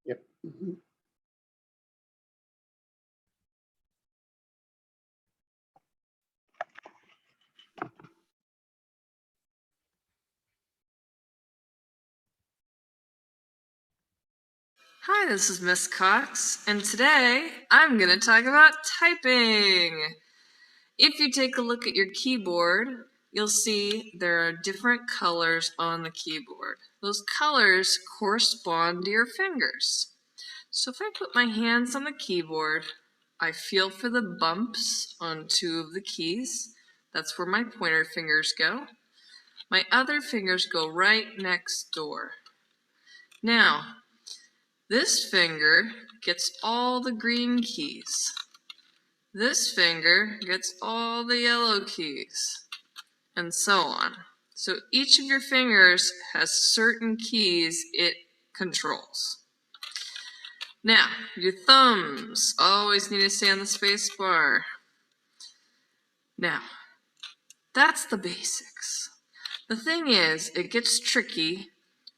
Yep. Mhm. Hi, this is Miss Cox, and today I'm going to talk about typing. If you take a look at your keyboard, you'll see there are different colors on the keyboard. Those colors correspond to your fingers. So if I put my hands on the keyboard, I feel for the bumps on two of the keys. That's where my pointer fingers go. My other fingers go right next door. Now, this finger gets all the green keys. This finger gets all the yellow keys, and so on. So each of your fingers has certain keys it controls. Now, your thumbs always need to stay on the space bar. Now, that's the basics. The thing is, it gets tricky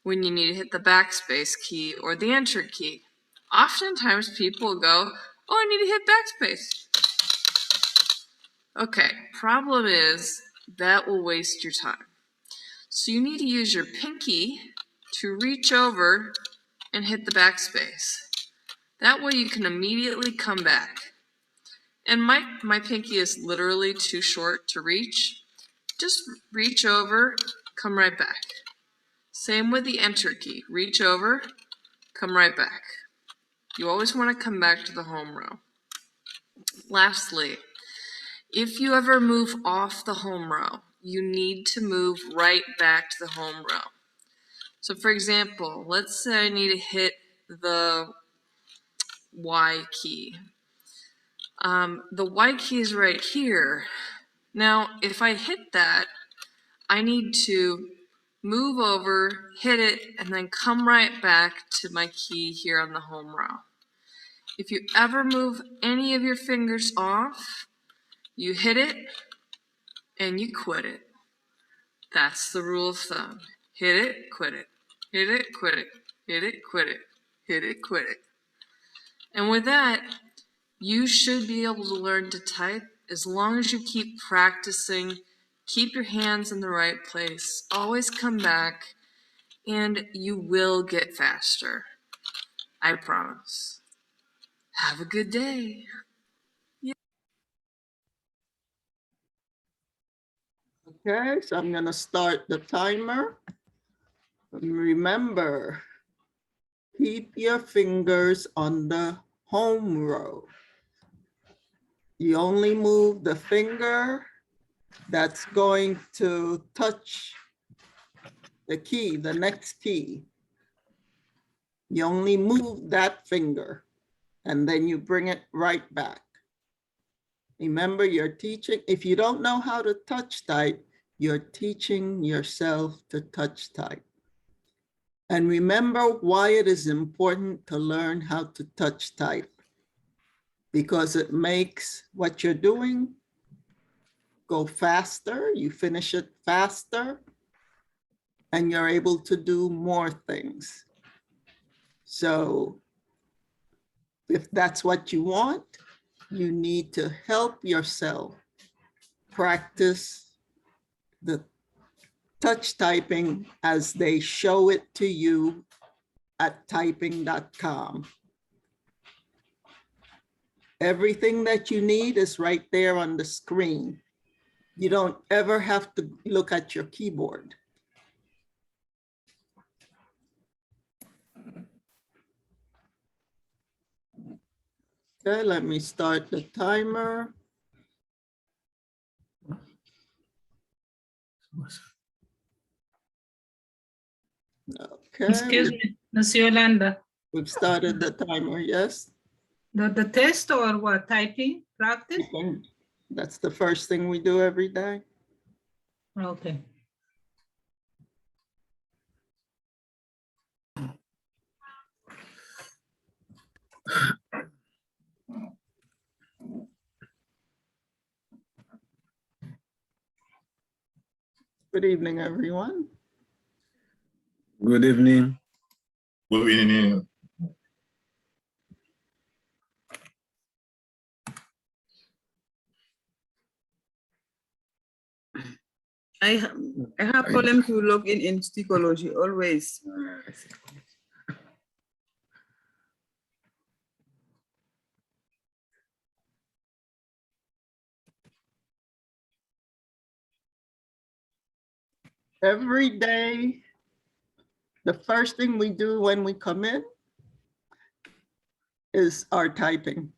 when you need to hit the backspace key or the enter key. Oftentimes people go, oh, I need to hit backspace. Okay, problem is that will waste your time. So you need to use your pinky to reach over and hit the backspace. That way you can immediately come back. And my pinky is literally too short to reach. Just reach over, come right back. Same with the enter key. Reach over, come right back. You always want to come back to the home row. Lastly, if you ever move off the home row, you need to move right back to the home row. So for example, let's say I need to hit the Y key. The Y key is right here. Now, if I hit that, I need to move over, hit it, and then come right back to my key here on the home row. If you ever move any of your fingers off, you hit it and you quit it. That's the rule of thumb. Hit it, quit it. Hit it, quit it. Hit it, quit it. Hit it, quit it. And with that, you should be able to learn to type as long as you keep practicing, keep your hands in the right place, always come back, and you will get faster. I promise. Have a good day. Okay, so I'm going to start the timer. Remember, keep your fingers on the home row. You only move the finger that's going to touch the key, the next key. You only move that finger and then you bring it right back. Remember, you're teaching, if you don't know how to touch type, you're teaching yourself to touch type. And remember why it is important to learn how to touch type, because it makes what you're doing go faster, you finish it faster, and you're able to do more things. So if that's what you want, you need to help yourself practice the touch typing as they show it to you at typing.com. Everything that you need is right there on the screen. You don't ever have to look at your keyboard. Okay, let me start the timer. Okay. Excuse me, Ms. Yolanda. We've started the timer, yes? The test or what, typing, practice? That's the first thing we do every day. Okay. Good evening, everyone. Good evening. Good evening. I have problem to log in psychology always. Every day, the first thing we do when we come in is our typing.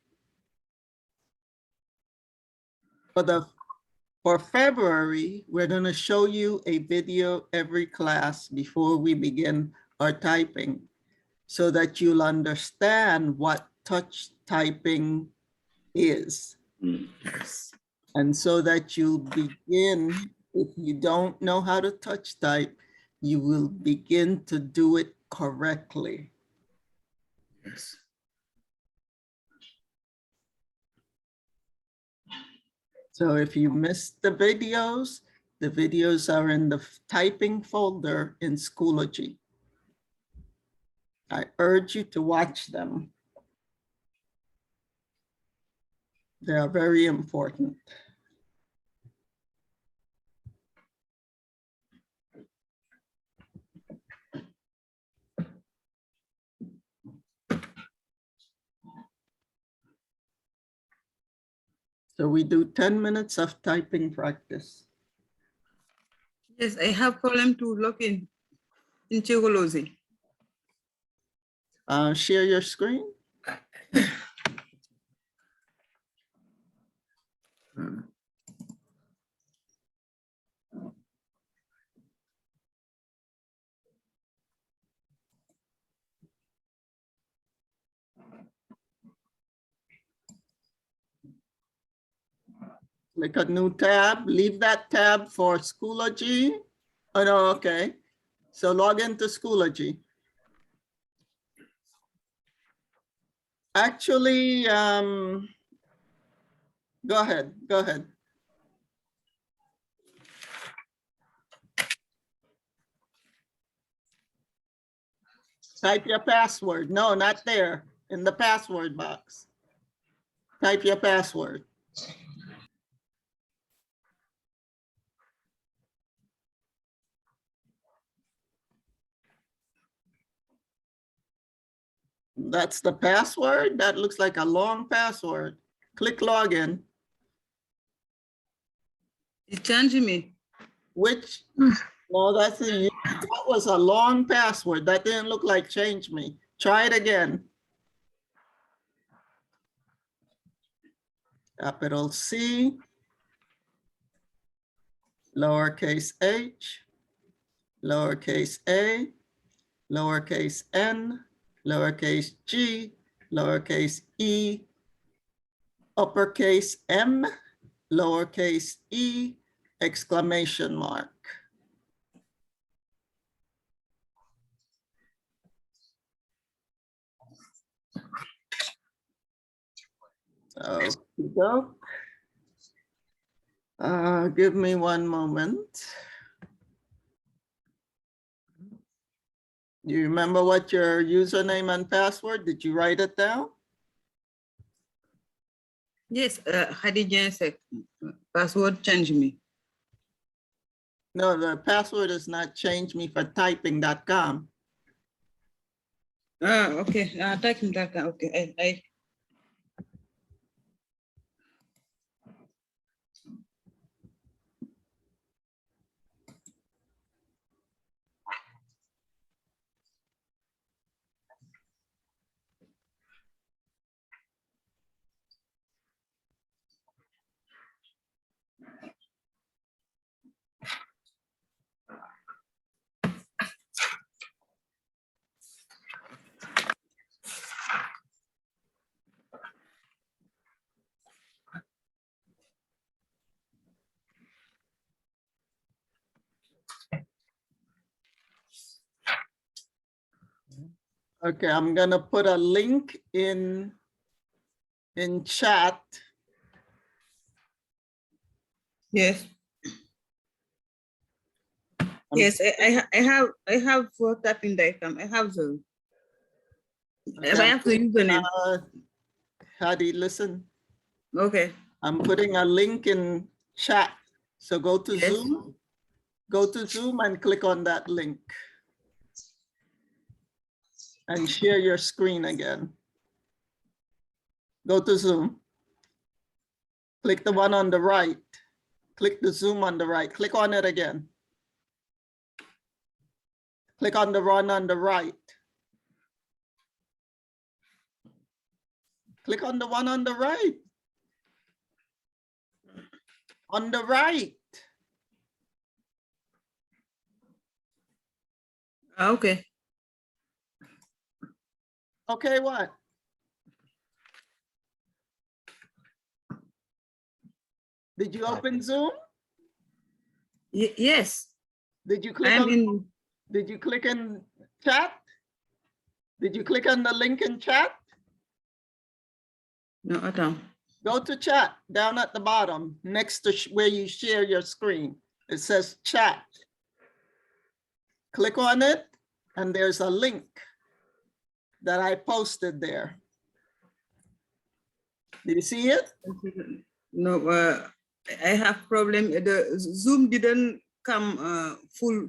For February, we're going to show you a video every class before we begin our typing so that you'll understand what touch typing is. And so that you'll begin, if you don't know how to touch type, you will begin to do it correctly. Yes. So if you missed the videos are in the typing folder in Schoology. I urge you to watch them. They are very important. So we do 10 minutes of typing practice. Yes, I have problem to log in psychology. Share your screen. Click a new tab, leave that tab for Schoology. Oh no, okay. So log into Schoology. Actually, go ahead. Type your password. No, not there, in the password box. Type your password. That's the password. That looks like a long password. Click login. It changed me. Which, no, that was a long password. That didn't look like change me. Try it again. Capital C, lowercase h, lowercase a, lowercase n, lowercase g, lowercase e, uppercase M, lowercase e, exclamation mark. So go. Give me one moment. Do you remember what your username and password? Did you write it down? Yes, Khadija said password change me. No, the password is not change me for typing.com. Okay, typing that. Okay, I Okay, I'm gonna put a link in chat. yes. Yes, I have for typing diagram. I have the. Okay, I have the username. Hadi, listen. Okay. I'm putting a link in chat. So go to Yes. Zoom Go to Zoom and click on that link. And share your screen again. Go to Zoom. Click the one on the right. Click the Zoom on the right. Click on it again. Click on the one on the right. Click on the one on the right. On the right. Okay. Okay, what? Did you open Zoom? Yes, Did you I click am on? in. Did you click in chat? Did you click on the link in chat? No, at all. Go to chat down at the bottom next to where you share your screen. It says chat. Click on it and there's a link that I posted there. Do you see it? No, I have problem. The Zoom didn't come full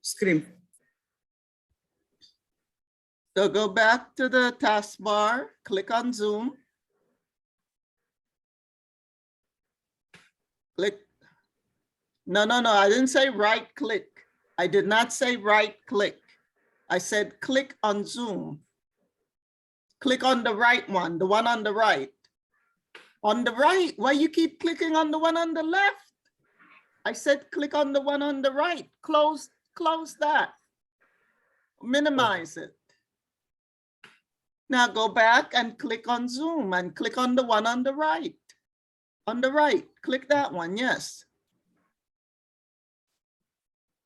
screen. So go back to the taskbar, click on Zoom. Click. No, I didn't say right click. I did not say right click. I said click on Zoom. Click on the right one, the one on the right. On the right, why you keep clicking on the one on the left? I said click on the one on the right. Close that. Minimize it. Now go back and click on Zoom and click on the one on the right. On the right, click that one, yes.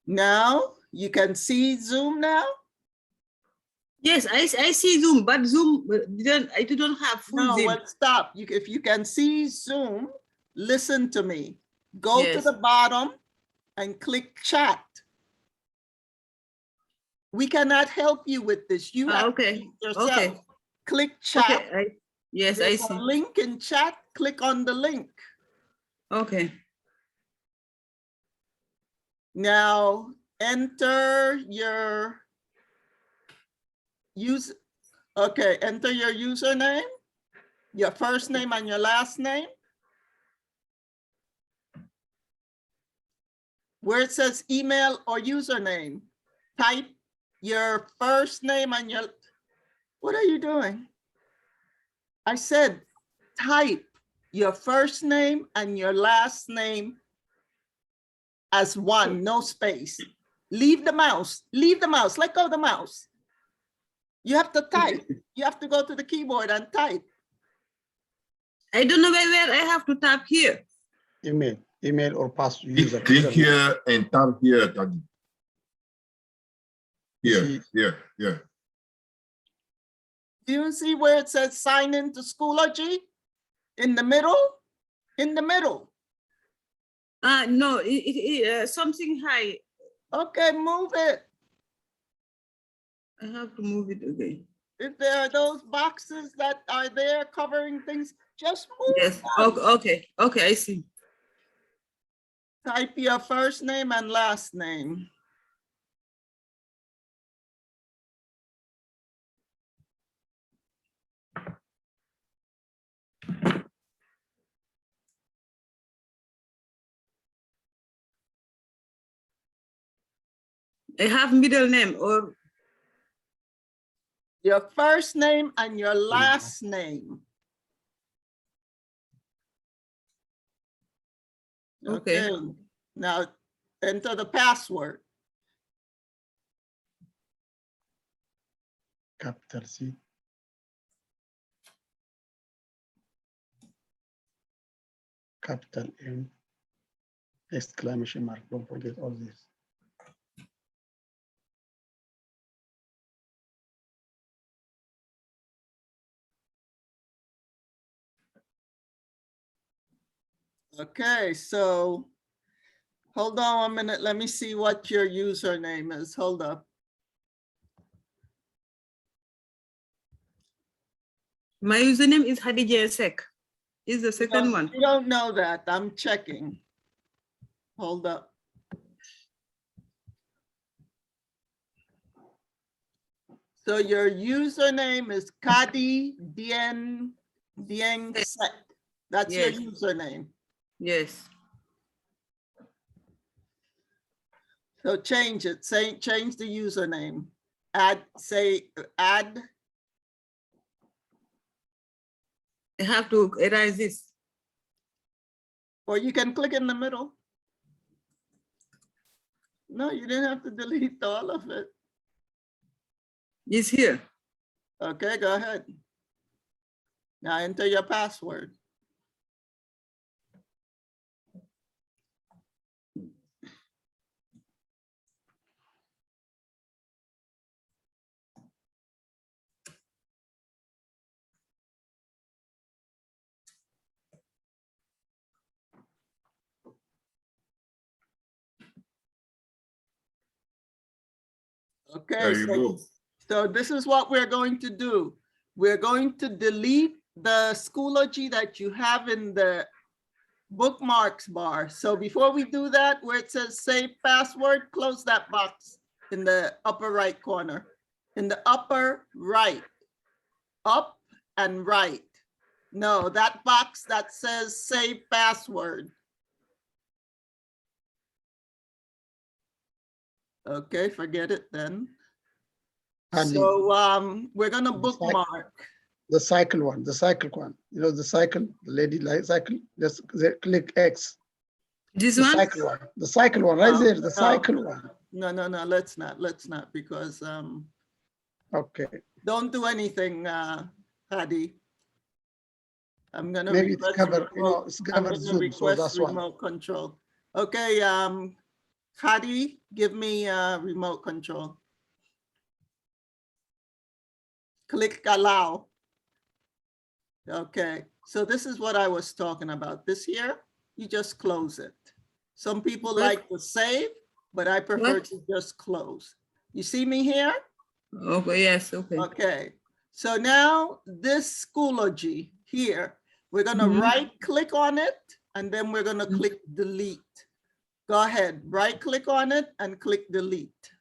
Now you can see Zoom now? Yes, I see Zoom, but Zoom I didn't have full No, Zoom. well, stop. If you can see Zoom, listen to me. Go to Yes. the bottom and click chat. We cannot help you with this. You have to Okay. do it yourself. Okay. Click chat. Okay. Yes, I There's see. a link in chat. Click on the link. Okay. Now enter your enter your username, your first name and your last name. Where it says email or username, type your first name and your, what are you doing? I said, type your first name and your last name as one, no space. Leave the mouse, let go of the mouse. You have to type, you have to go to the keyboard and type. I don't know where I have to tap here. Email or pass user. Click here and tap here, Daddy. Here. Do you see where it says sign into Schoology? In the middle? In the middle. No, something high. Okay, move it. I have to move it again. If there are those boxes that are there covering things, just move Yes. them. Okay. Okay, I see. Type your first name and last name. I have middle name or Your first name and your last name. Okay. Now enter the password. Capital C. Capital M. Exclamation mark. Don't forget all this. Okay, so hold on 1 minute. Let me see what your username is. Hold up. my username is Hadija Sek. Is the second one. You don't know that. I'm checking. Hold up. So your username is Kadi Dieng Set. That's your Yes. username. Yes. So change it, change the username. Add. I have to erase this. Or you can click in the middle. No, you didn't have to delete all of it. It's here. Okay, go ahead. Now enter your password. Okay, There you go. so this is what we're going to do. We're going to delete the Schoology that you have in the bookmarks bar. So before we do that, where it says save password, close that box in the upper right corner. In the upper right, up and right. No, that box that says save password. Okay, forget it then. Hardly. So we're gonna The cycle. bookmark. The cycle one, you know, the cycle, the lady light cycle, just click X. This The one? cycle one, right No, there, the no. cycle one. No, let's not, because Okay, don't do anything, Hadi. I'm gonna maybe it's request covered, you know, remote- it's I'm covered gonna Zoom, so request that's why. remote control. Okay, Hadi, give me remote control. Click allow. Okay, so this is what I was talking about. This here, you just close it. Some people What? like to save, but I prefer What? to just close. You see me here? Okay, yes, okay. Okay, so now this Schoology here, we're gonna Mhm. right click on it and then we're gonna Mhm. click delete. Go ahead, right click on it and click delete.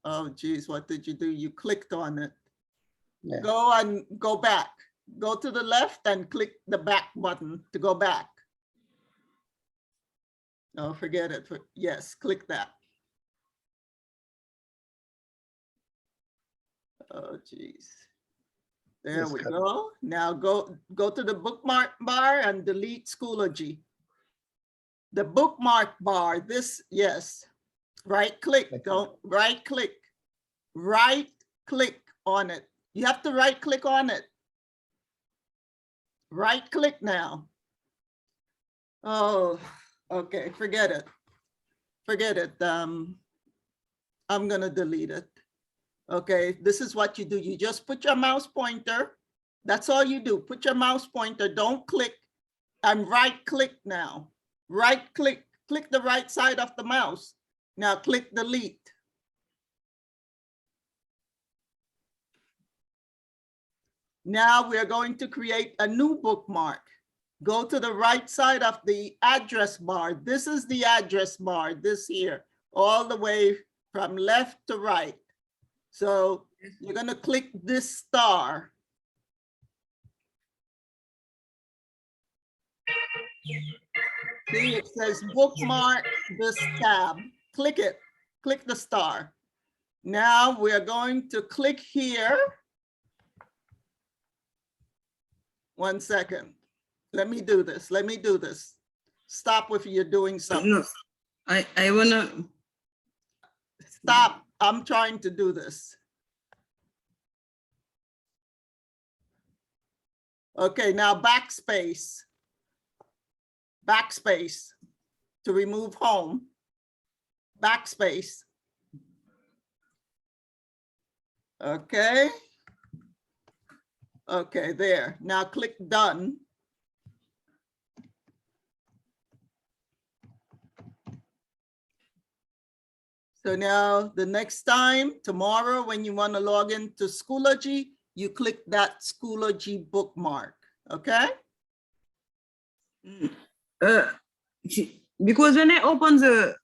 Oh geez, what did you do? You clicked on it. Yeah. Go and go back. Go to the left and click the back button to go back. No, forget it. Yes, click that. Oh geez. There Yes, we correct. go. Now go to the bookmark bar and delete Schoology. The bookmark bar, this, yes. Right click, Okay. don't right click on it. You have to right click on it. Right click now. Oh, okay, forget it. Forget it. I'm gonna delete it. Okay, this is what you do. You just put your mouse pointer. That's all you do. Put your mouse pointer, don't click, and right click now. Right click, click the right side of the mouse. Now click delete. Now we're going to create a new bookmark. Go to the right side of the address bar. This is the address bar, this here, all the way from left to right. So you're gonna click this star. See, it says bookmark this tab. Click it, click the star. Now we're going to click here. One second. Let me do this. Let me do this. Stop if you're doing something. No, I wanna, Stop. I'm trying to do this. Okay, now backspace. Backspace to remove home. Backspace. Okay. Okay, there. Now click done. So now the next time, tomorrow, when you want to log into Schoology, you click that Schoology bookmark, okay? because when I open the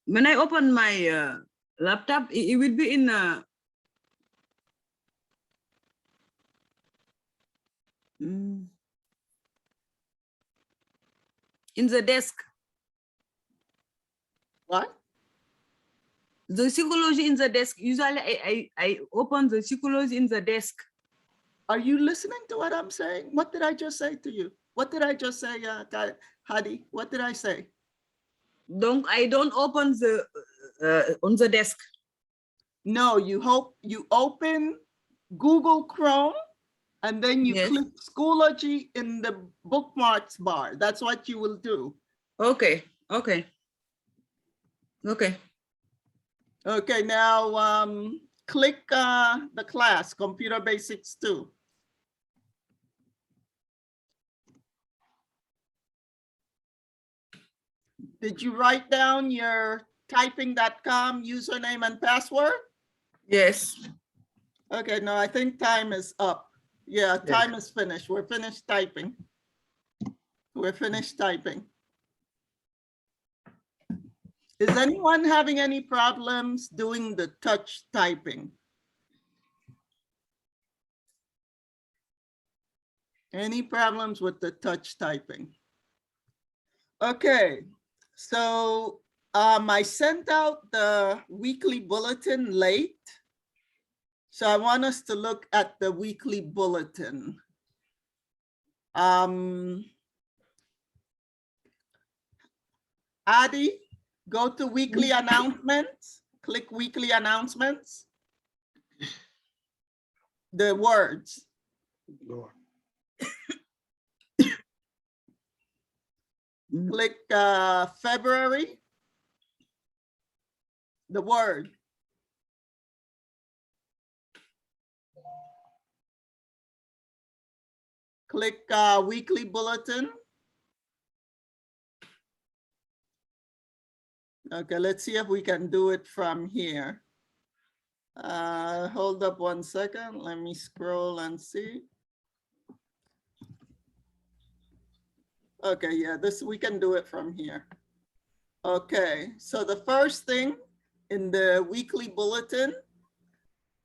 when I open my laptop, it will be in the desk. What? The psychology in the desk. Usually I open the psychology in the desk. Are you listening to what I'm saying? What did I just say to you? What did I just say, Hadi? What did I say? I don't open the on the desk. No, you open Google Chrome and then you Yes. click Schoology in the bookmarks bar. That's what you will do. Okay. Okay, now click the class, Computer Basics 2. Did you write down your typing.com username and password? Yes. Okay, no, I think time is up. Yeah, time is finished. We're finished typing. We're finished typing. Is anyone having any problems doing the touch typing? Any problems with the touch typing? Okay, so I sent out the weekly bulletin late. So I want us to look at the weekly bulletin. Adi, go to weekly announcements, click weekly announcements. The words. Go on. Click February. The word. Click weekly bulletin. Okay, let's see if we can do it from here. Hold up 1 second. Let me scroll and see. Okay, yeah, we can do it from here. Okay, so the first thing in the weekly bulletin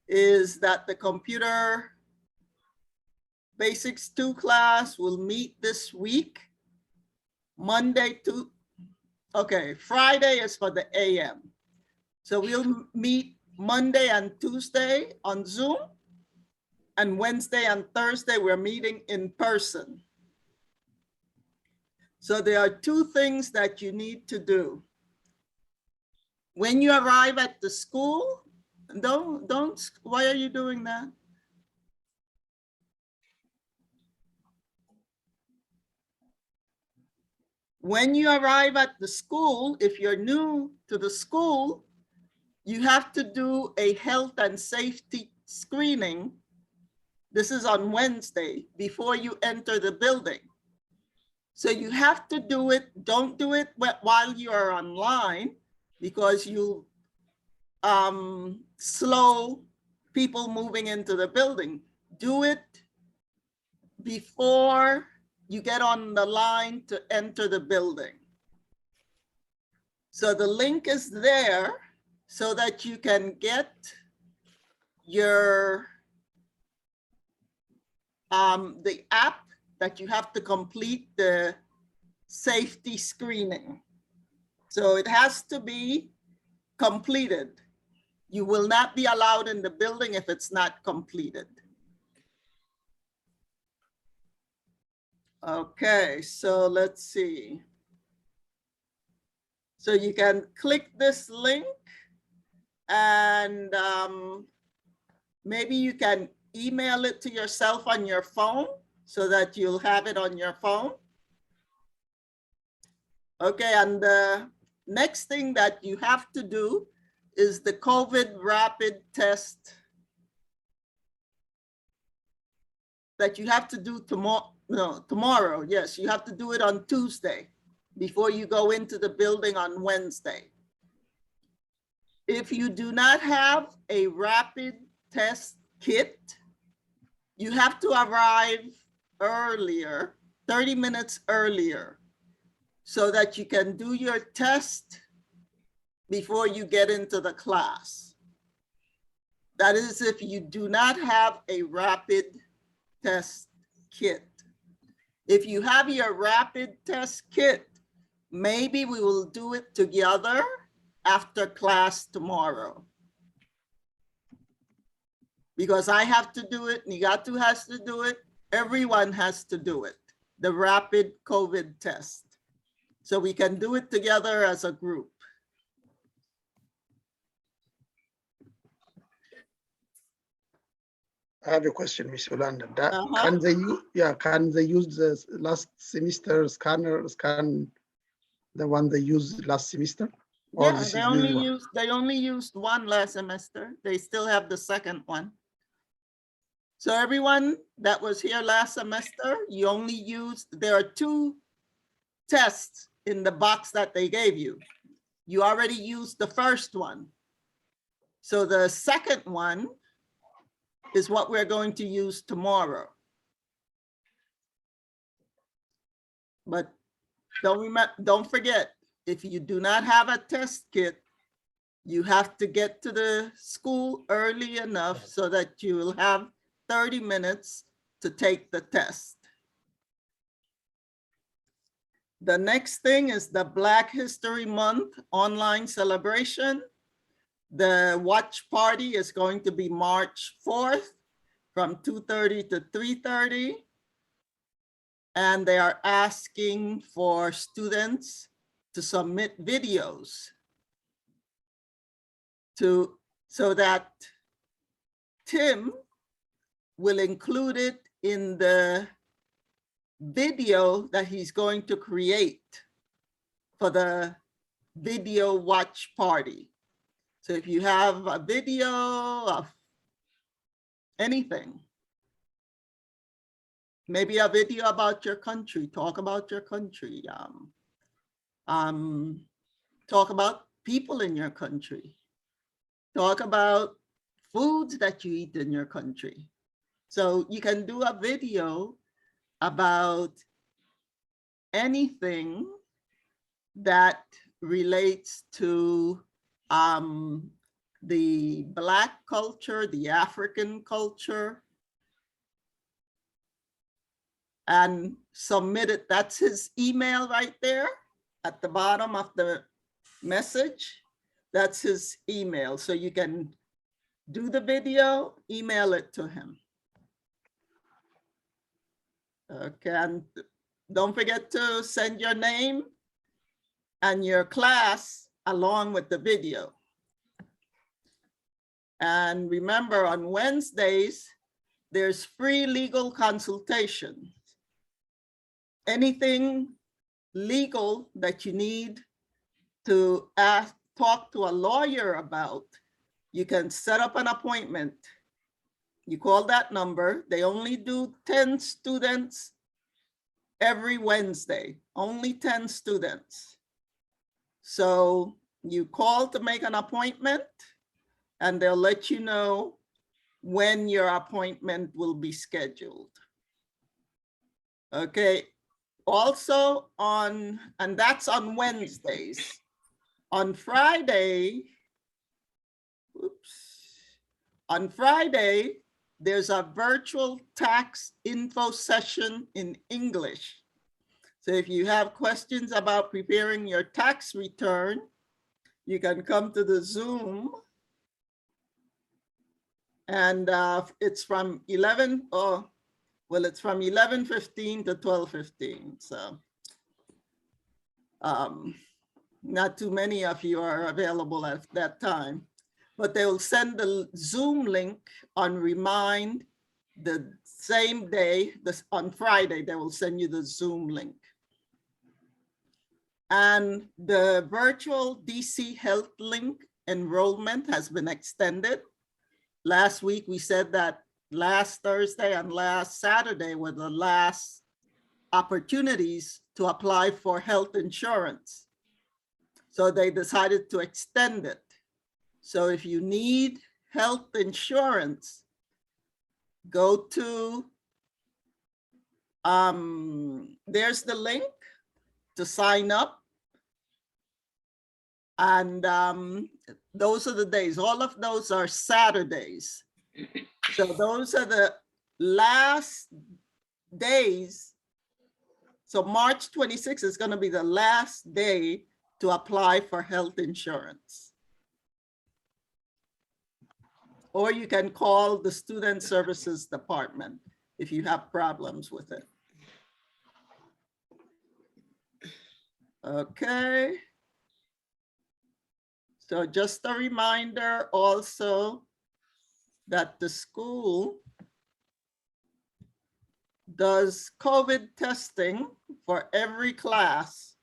is that the Computer Basics 2 class will meet this week, Friday is for the AM. So we'll meet Monday and Tuesday on Zoom, and Wednesday and Thursday we're meeting in person. So there are 2 things that you need to do. When you arrive at the school, why are you doing that? When you arrive at the school, if you're new to the school, you have to do a health and safety screening. This is on Wednesday before you enter the building. So you have to do it. Don't do it while you are online because you slow people moving into the building. Do it before you get on the line to enter the building. So the link is there so that you can get your the app that you have to complete the safety screening. So it has to be completed. You will not be allowed in the building if it's not completed. Okay, so let's see. So you can click this link and maybe you can email it to yourself on your phone so that you'll have it on your phone. Okay, and the next thing that you have to do is the COVID rapid test that you have to do tomorrow. Yes, you have to do it on Tuesday before you go into the building on Wednesday. If you do not have a rapid test kit, you have to arrive earlier, 30 minutes earlier, so that you can do your test before you get into the class. That is if you do not have a rapid test kit. If you have your rapid test kit, maybe we will do it together after class tomorrow. Because I have to do it, Nigatu has to do it, everyone has to do it, the rapid COVID test. So we can do it together as a group. I have a question, Ms. Yolanda. That, Uh-huh. can they use, yeah, can they use the last semester scanner, scan the one they used last semester? Or Yeah, this they is new only one? used one last semester. They still have the second one. So everyone that was here last semester, you only used, there are 2 tests in the box that they gave you. You already used the first one. So the second one is what we're going to use tomorrow. But don't forget, if you do not have a test kit, you have to get to the school early enough so that you will have 30 minutes to take the test. The next thing is the Black History Month online celebration. The watch party is going to be March 4th from 2:30 to 3:30. And they are asking for students to submit videos so that Tim will include it in the video that he's going to create for the video watch party. So if you have a video of anything, maybe a video about your country, talk about your country, talk about people in your country, talk about foods that you eat in your country. So you can do a video about anything that relates to the Black culture, the African culture, and submit it. That's his email right there at the bottom of the message. That's his email. So you can do the video, email it to him. Okay, and don't forget to send your name and your class along with the video. And remember, on Wednesdays, there's free legal consultation. Anything legal that you need to talk to a lawyer about, you can set up an appointment. You call that number. They only do 10 students every Wednesday, only 10 students. So you call to make an appointment and they'll let you know when your appointment will be scheduled. Okay, also and that's on Wednesdays. On Friday, on Friday, there's a virtual tax info session in English. So if you have questions about preparing your tax return, you can come to the Zoom. And it's from 11:15 to 12:15. So not too many of you are available at that time, but they will send the Zoom link on Remind the same day. On Friday, they will send you the Zoom link. And the virtual DC Health Link enrollment has been extended. Last week, we said that last Thursday and last Saturday were the last opportunities to apply for health insurance. So they decided to extend it. So if you need health insurance, go to, there's the link to sign up. And those are the days. All of those are Saturdays. So those are the last days. So March 26th is going to be the last day to apply for health insurance. Or you can call the Student Services Department if you have problems with it. Okay. So just a reminder also that the school does COVID testing for every class.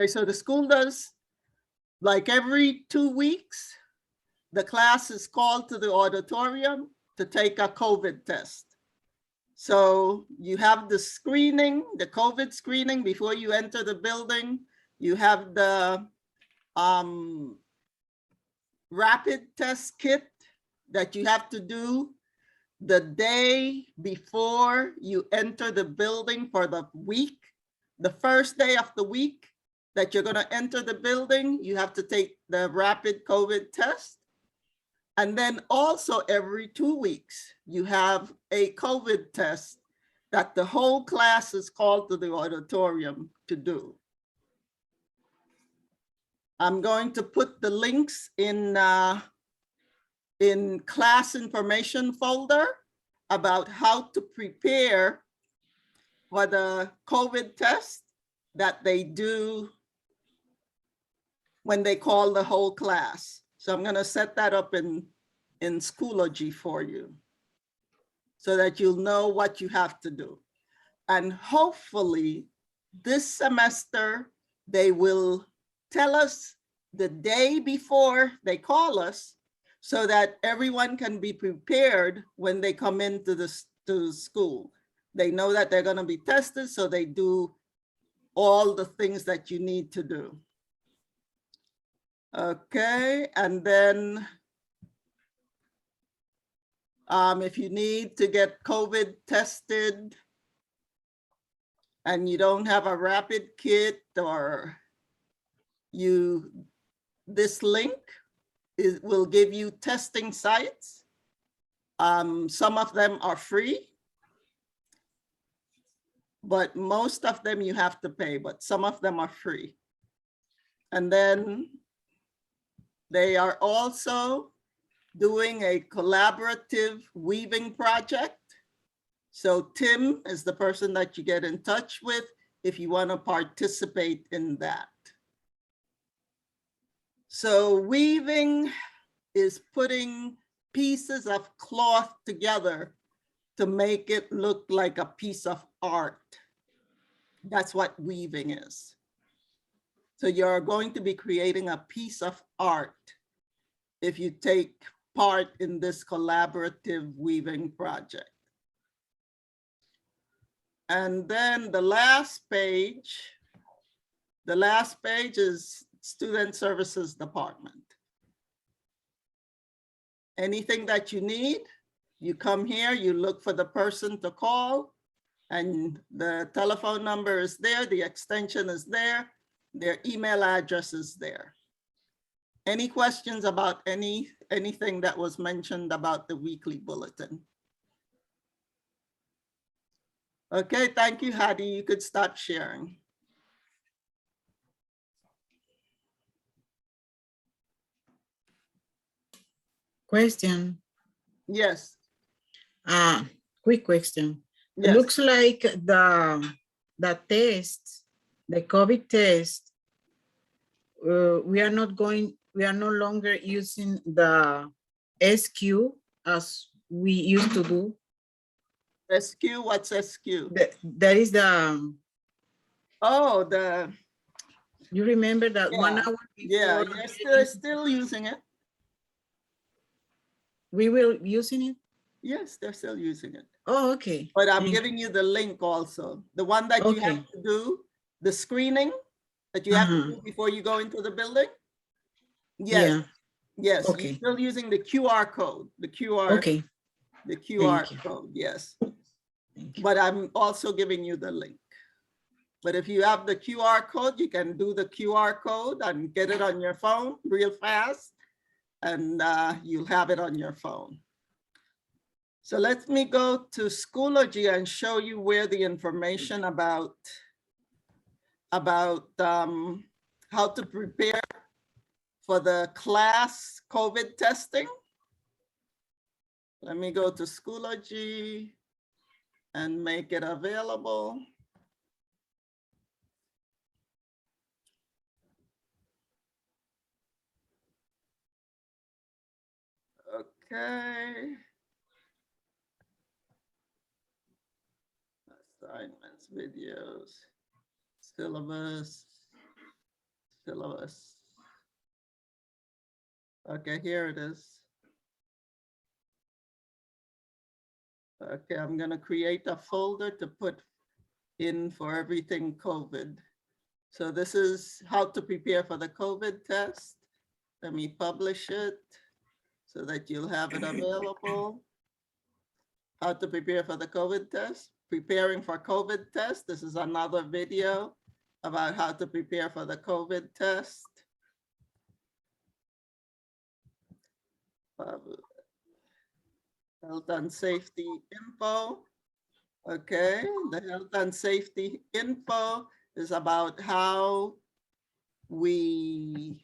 Okay, so the school does, like every 2 weeks, the class is called to the auditorium to take a COVID test. So you have the screening, the COVID screening before you enter the building. You have the rapid test kit that you have to do the day before you enter the building for the week. The first day of the week that you're going to enter the building, you have to take the rapid COVID test. And then also every 2 weeks, you have a COVID test that the whole class is called to the auditorium to do. I'm going to put the links in class information folder about how to prepare for the COVID test that they do when they call the whole class. So I'm going to set that up in Schoology for you so that you'll know what you have to do. And hopefully this semester, they will tell us the day before they call us so that everyone can be prepared when they come into to school. They know that they're going to be tested, so they do all the things that you need to do. Okay, and then if you need to get COVID tested and you don't have a rapid kit, or this link will give you testing sites. Some of them are free, but most of them you have to pay, but some of them are free. And then they are also doing a collaborative weaving project. So Tim is the person that you get in touch with if you want to participate in that. So weaving is putting pieces of cloth together to make it look like a piece of art. That's what weaving is. So you're going to be creating a piece of art if you take part in this collaborative weaving project. And then the last page is Student Services Department. Anything that you need, you come here, you look for the person to call, and the telephone number is there, the extension is there, their email address is there. Any questions about anything that was mentioned about the weekly bulletin? Okay, thank you, Hadi. You could stop sharing. Question. Yes. Quick question. Yes. It looks like the test, the COVID test, we are no longer using the SQ as we used to do. SQ, what's SQ? That is the, Oh, you remember that yeah. 1 hour before? Yeah, you're still using it. We will using it? Yes, they're still using it. Oh, okay. But I'm Thank you. giving you the link also. The one that you Okay. have to do, the screening that you have to Uh-huh. do before you go into the building. Yes, Yeah, yes, you're okay. still using the QR code, the QR Okay, Thank you. code, yes. thank you. But I'm also giving you the link. But if you have the QR code, you can do the QR code and get it on your phone real fast, and you'll have it on your phone. So let me go to Schoology and show you where the information about how to prepare for the class COVID testing. Let me go to Schoology and make it available. Okay. Assignments, videos, syllabus. Okay, here it is. Okay, I'm gonna create a folder to put in for everything COVID. So this is how to prepare for the COVID test. Let me publish it so that you'll have it available. How to prepare for the COVID test. Preparing for COVID test. This is another video about how to prepare for the COVID test. Health and safety info. Okay, the health and safety info is about how we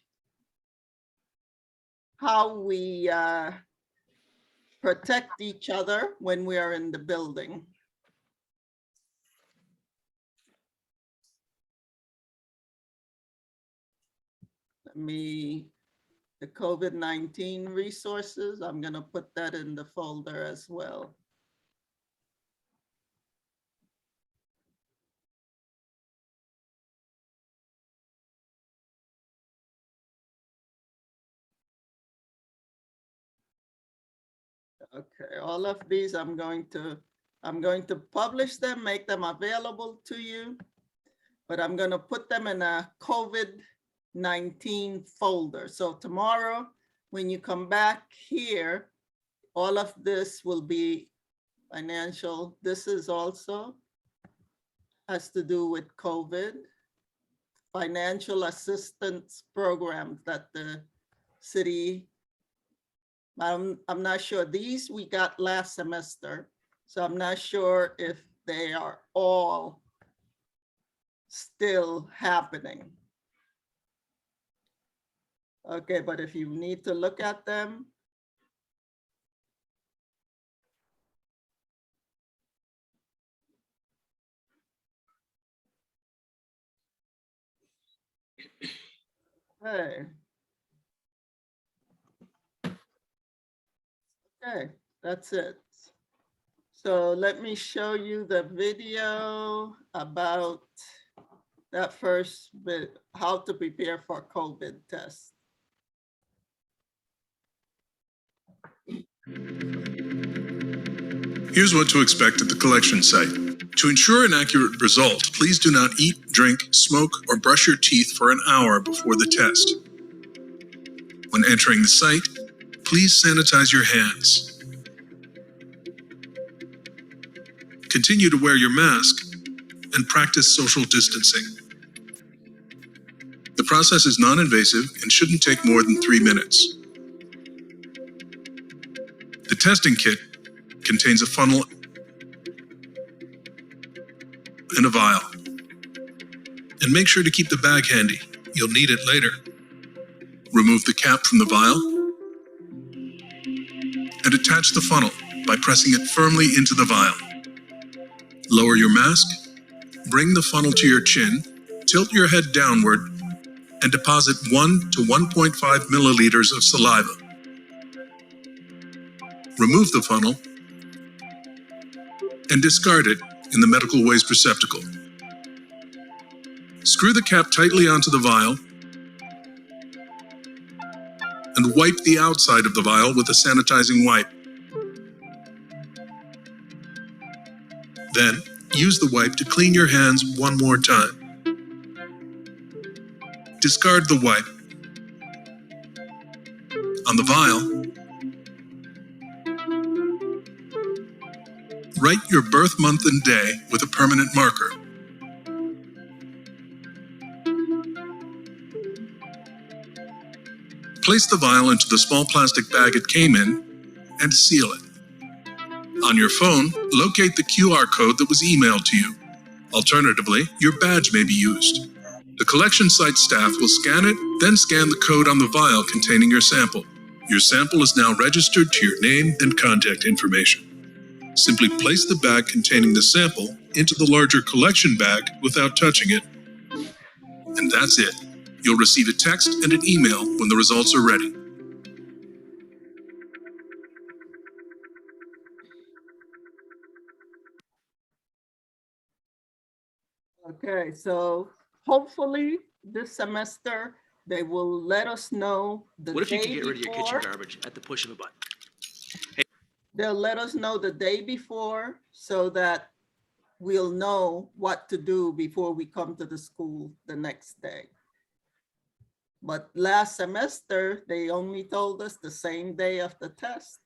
protect each other when we are in the building. The COVID-19 resources, I'm gonna put that in the folder as well. Okay, all of these I'm going to publish them, make them available to you, but I'm going to put them in a COVID-19 folder. So tomorrow, when you come back here, all of this will be financial. This is also has to do with COVID, financial assistance programs that the city, I'm not sure, these we got last semester, so I'm not sure if they are all still happening. Okay, but if you need to look at them, hey. Okay, that's it. So let me show you the video about that first bit, how to prepare for COVID test. Here's what to expect at the collection site. To ensure an accurate result, please do not eat, drink, smoke, or brush your teeth for an hour before the test. When entering the site, please sanitize your hands. Continue to wear your mask and practice social distancing. The process is non-invasive and shouldn't take more than 3 minutes. The testing kit contains a funnel and a vial. And make sure to keep the bag handy. You'll need it later. Remove the cap from the vial and attach the funnel by pressing it firmly into the vial. Lower your mask, bring the funnel to your chin, tilt your head downward, and deposit 1 to 1.5 milliliters of saliva. Remove the funnel and discard it in the medical waste receptacle. Screw the cap tightly onto the vial and and wipe the outside of the vial with a sanitizing wipe. Then, use the wipe to clean your hands one more time. Discard the wipe. On the vial, write your birth month and day with a permanent marker. Place the vial into the small plastic bag it came in and seal it. On your phone, locate the QR code that was emailed to you. Alternatively, your badge may be used. The collection site staff will scan it, then scan the code on the vial containing your sample. Your sample is now registered to your name and contact information. Simply place the bag containing the sample into the larger collection bag without touching it. And that's it. You'll receive a text and an email when the results are ready. Okay, so hopefully this semester, they will let us know the What if you could day get rid of your kitchen before. garbage at the push of a button? They'll let us know the day before so that we'll know what to do before we come to the school the next day. But last semester, they only told us the same day of the test.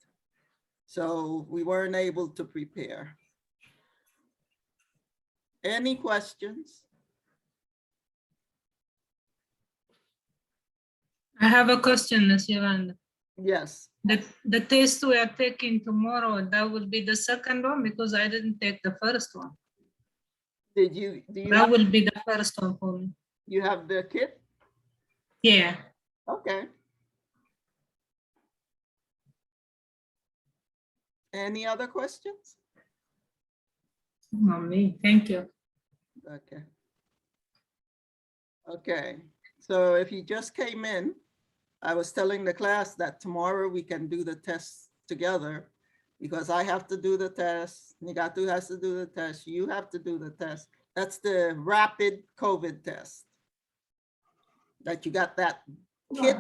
So we weren't able to prepare. Any questions? I have a question, Ms. Yolanda. Yes. The test we are taking tomorrow, that will be the second one because I didn't take the first one. Do you That will be the first one for me. you have the kit? Yeah. Okay. Any other questions? Not me. Thank you. Okay. Okay, so if you just came in, I was telling the class that tomorrow we can do the tests together because I have to do the test, Nigatu has to do the test, you have to do the test. That's the rapid COVID test. That you got that kit.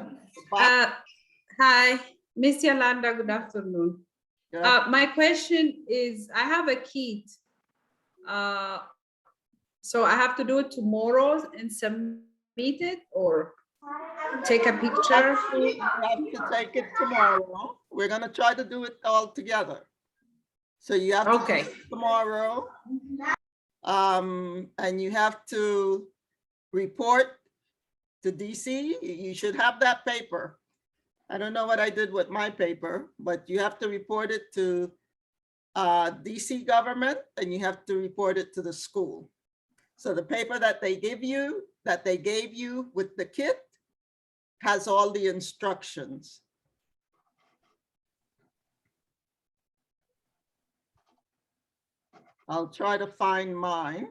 Hi, Miss Yolanda, good afternoon. Yeah. My question is, I have a kit. So I have to do it tomorrow and submit it or take a picture? You have to take it tomorrow. We're gonna try to do it all together. So you have to do Okay. it tomorrow. And you have to report to DC. You should have that paper. I don't know what I did with my paper, but you have to report it to DC government and you have to report it to the school. So the paper that they gave you with the kit has all the instructions. I'll try to find mine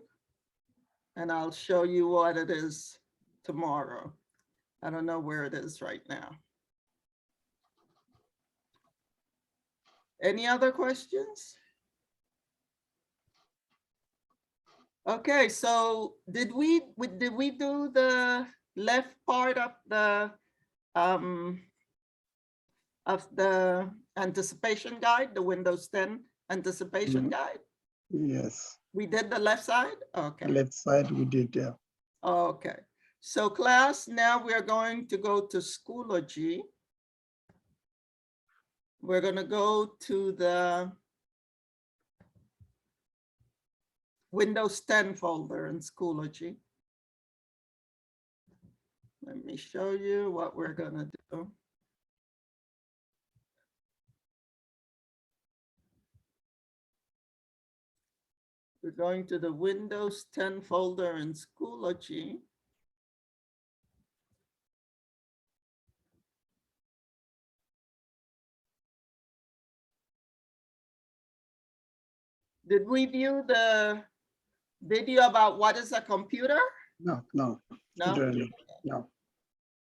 and I'll show you what it is tomorrow. I don't know where it is right now. Any other questions? Okay, so did we do the left part of the anticipation guide, the Windows 10 anticipation guide? Yes, We did the left side? Okay. left side we did, yeah. Okay. So class, now we are going to go to Schoology. We're going to go to the Windows 10 folder in Schoology. Let me show you what we're going to do. We're going to the Windows 10 folder in Schoology. Did we view the video about what is a computer? No. No? Literally, no.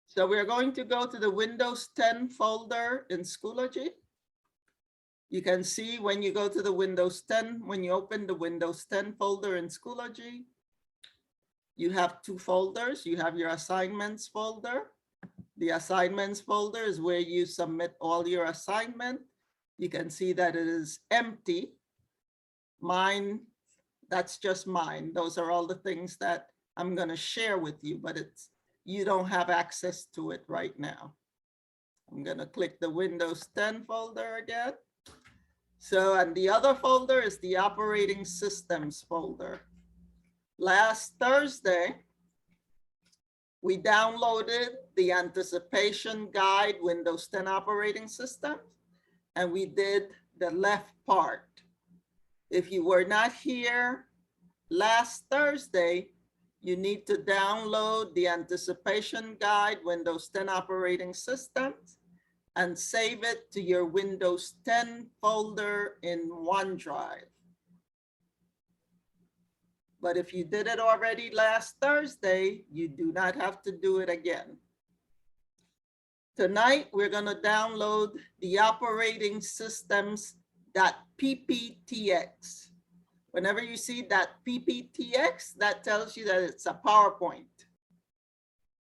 So we're going to go to the Windows 10 folder in Schoology. You can see when you go to the Windows 10, when you open the Windows 10 folder in Schoology, you have two folders. You have your assignments folder The assignments folder is where you submit all your assignment. You can see that it is empty. Mine, that's just mine. Those are all the things that I'm going to share with you, but you don't have access to it right now. I'm going to click the Windows 10 folder again. So, and the other folder is the operating systems folder. Last Thursday, we downloaded the anticipation guide Windows 10 operating system, and we did the left part. If you were not here last Thursday, you need to download the anticipation guide Windows 10 operating systems and save it to your Windows 10 folder in OneDrive. But if you did it already last Thursday, you do not have to do it again. Tonight, we're going to download the operating systems.pptx. Whenever you see that pptx, that tells you that it's a PowerPoint.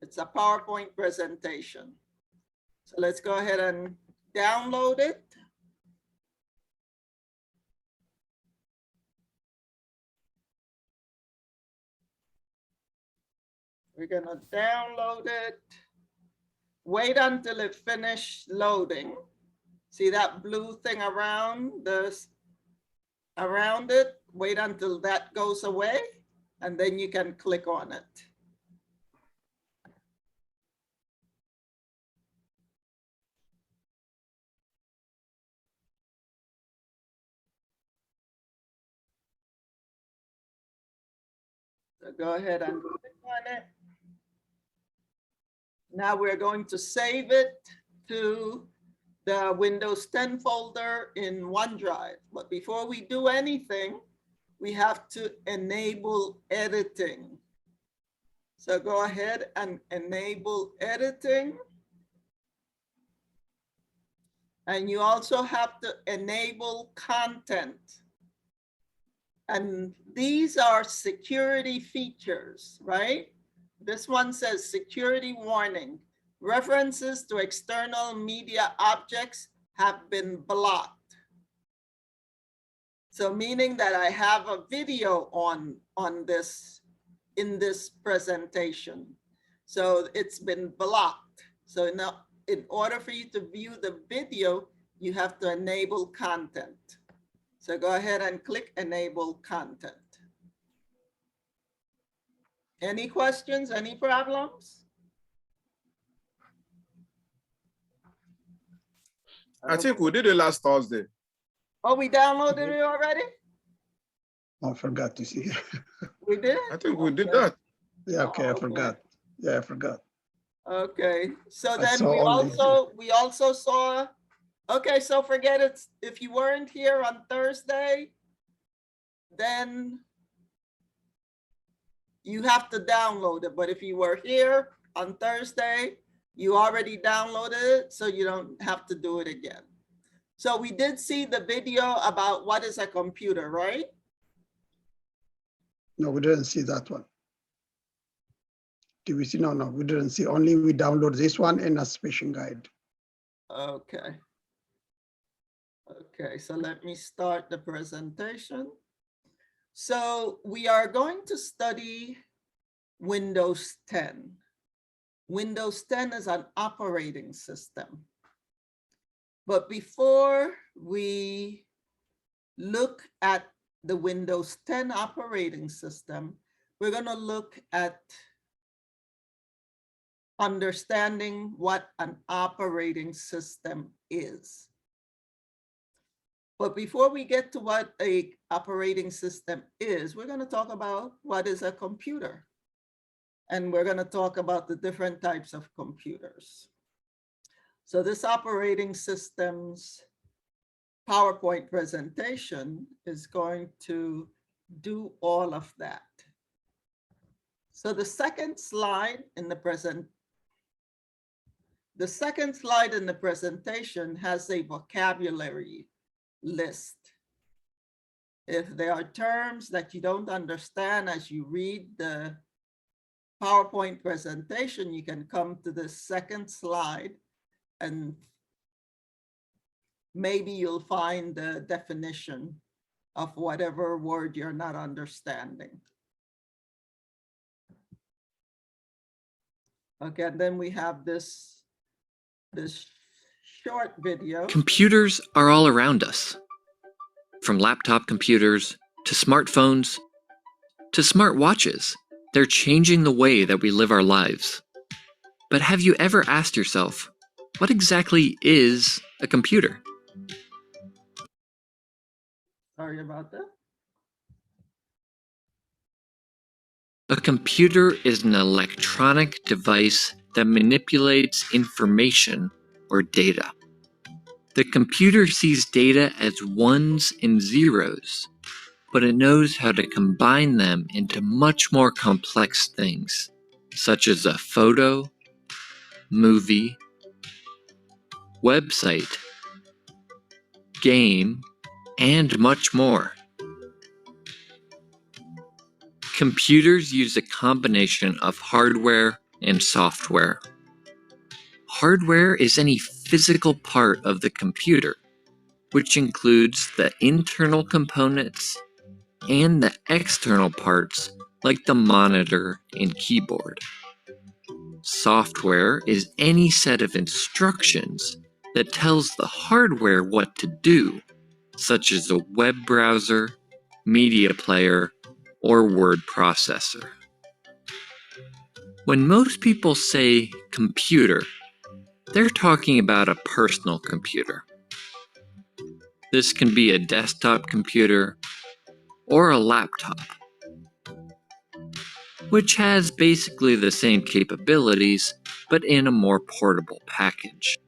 It's a PowerPoint presentation. So let's go ahead and download it. We're gonna download it. Wait until it finishes loading. See that blue thing around it? Wait until that goes away, and then you can click on it. So go ahead and click on it. Now we're going to save it to the Windows 10 folder in OneDrive. But before we do anything, we have to enable editing. So go ahead and enable editing. And you also have to enable content. And these are security features, right? This one says security warning. References to external media objects have been blocked. So meaning that I have a video on this, in this presentation. So it's been blocked. So now in order for you to view the video, you have to enable content. So go ahead and click enable content. Any questions, any problems? I think we did it last Thursday. Oh, we downloaded it already? I forgot to see. We did? I think we did Okay. that. Yeah, okay, I Okay. forgot. Yeah, I forgot. Okay, so I then saw we also saw, okay, so forget it. If you weren't here on Thursday, then you have to download it. But if you were here on Thursday, you already downloaded it, so you don't have to do it again. So we did see the video about what is a computer, right? No, we didn't see that one. Did we see? No, we didn't see. Only we download this one and a special guide. Okay. Okay, so let me start the presentation. So we are going to study Windows 10. Windows 10 is an operating system. But before we look at the Windows 10 operating system, we're going to look at understanding what an operating system is. But before we get to what an operating system is, we're going to talk about what is a computer. And we're going to talk about the different types of computers. So this operating system's PowerPoint presentation is going to do all of that. So the second slide in the presentation has a vocabulary list. If there are terms that you don't understand as you read the PowerPoint presentation, you can come to the second slide and maybe you'll find the definition of whatever word you're not understanding. Okay, and then we have this short video. Computers are all around us. From laptop computers to smartphones to smartwatches, they're changing the way that we live our lives. But have you ever asked yourself, what exactly is a computer? Sorry about that. A computer is an electronic device that manipulates information or data. The computer sees data as ones and zeros, but it knows how to combine them into much more complex things, such as a photo, movie, website, game, and much more. Computers use a combination of hardware and software. Hardware is any physical part of the computer, which includes the internal components and the external parts like the monitor and keyboard. Software is any set of instructions that tells the hardware what to do, such as a web browser, media player, or word processor. When most people say computer, they're talking about a personal computer. This can be a desktop computer or a laptop, which has basically the same capabilities, but in a more portable package.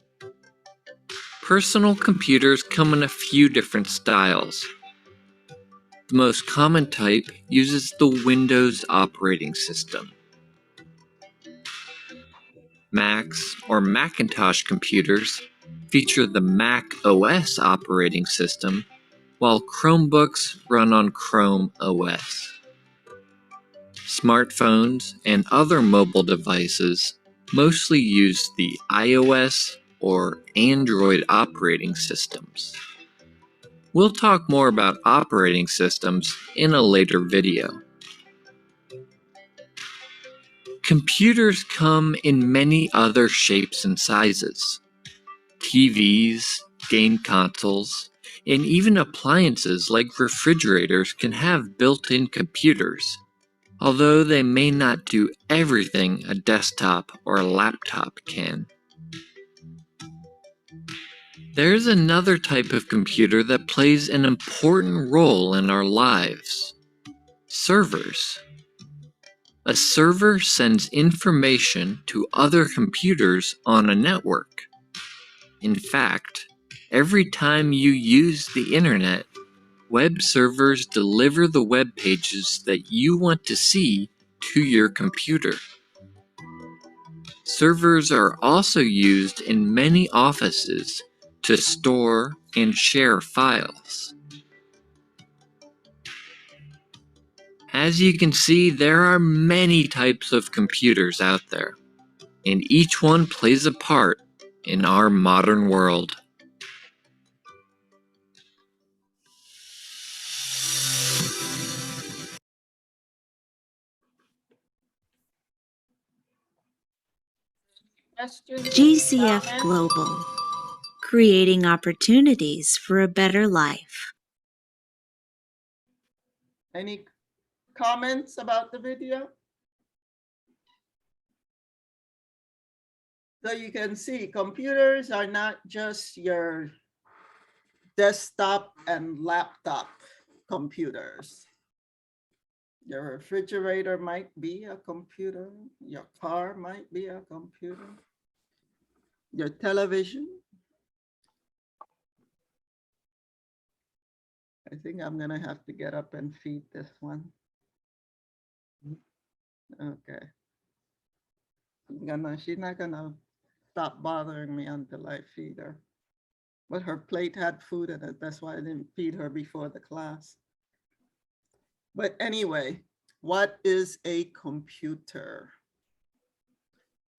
Personal computers come in a few different styles. The most common type uses the Windows operating system. Macs or Macintosh computers feature the Mac OS operating system, while Chromebooks run on Chrome OS. Smartphones and other mobile devices mostly use the iOS or Android operating systems. We'll talk more about operating systems in a later video. Computers come in many other shapes and sizes. TVs, game consoles, and even appliances like refrigerators can have built-in computers, although they may not do everything a desktop or a laptop can. There's another type of computer that plays an important role in our lives: servers. A server sends information to other computers on a network. In fact, every time you use the internet, web servers deliver the web pages that you want to see to your computer. Servers are also used in many offices to store and share files. As you can see, there are many types of computers out there, and each one plays a part in our modern world. Questions? GCF Comments? Global, creating opportunities for a better life. Any comments about the video? So you can see computers are not just your desktop and laptop computers. Your refrigerator might be a computer. Your car might be a computer. Your television. I think I'm gonna have to get up and feed this one. Okay. She's not gonna stop bothering me until I feed her. But her plate had food in it. That's why I didn't feed her before the class. But anyway, what is a computer?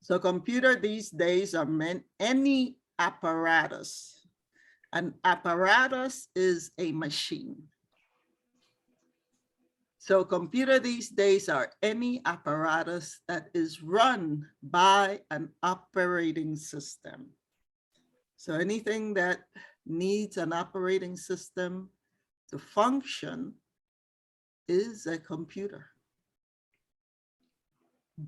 So computer these days are meant any apparatus. An apparatus is a machine. So computer these days are any apparatus that is run by an operating system. So anything that needs an operating system to function is a computer.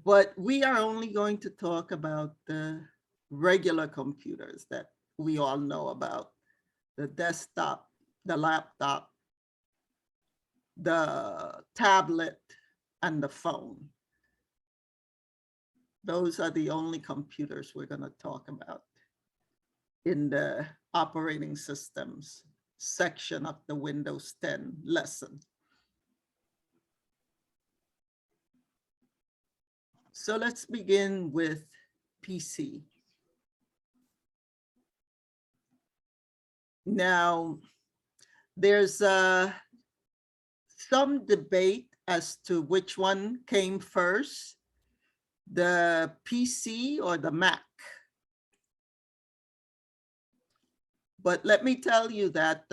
But we are only going to talk about the regular computers that we all know about, the desktop, the laptop, the tablet, and the phone. Those are the only computers we're going to talk about in the operating systems section of the Windows 10 lesson. So let's begin with PC. Now, there's some debate as to which one came first, the PC or the Mac. But let me tell you that,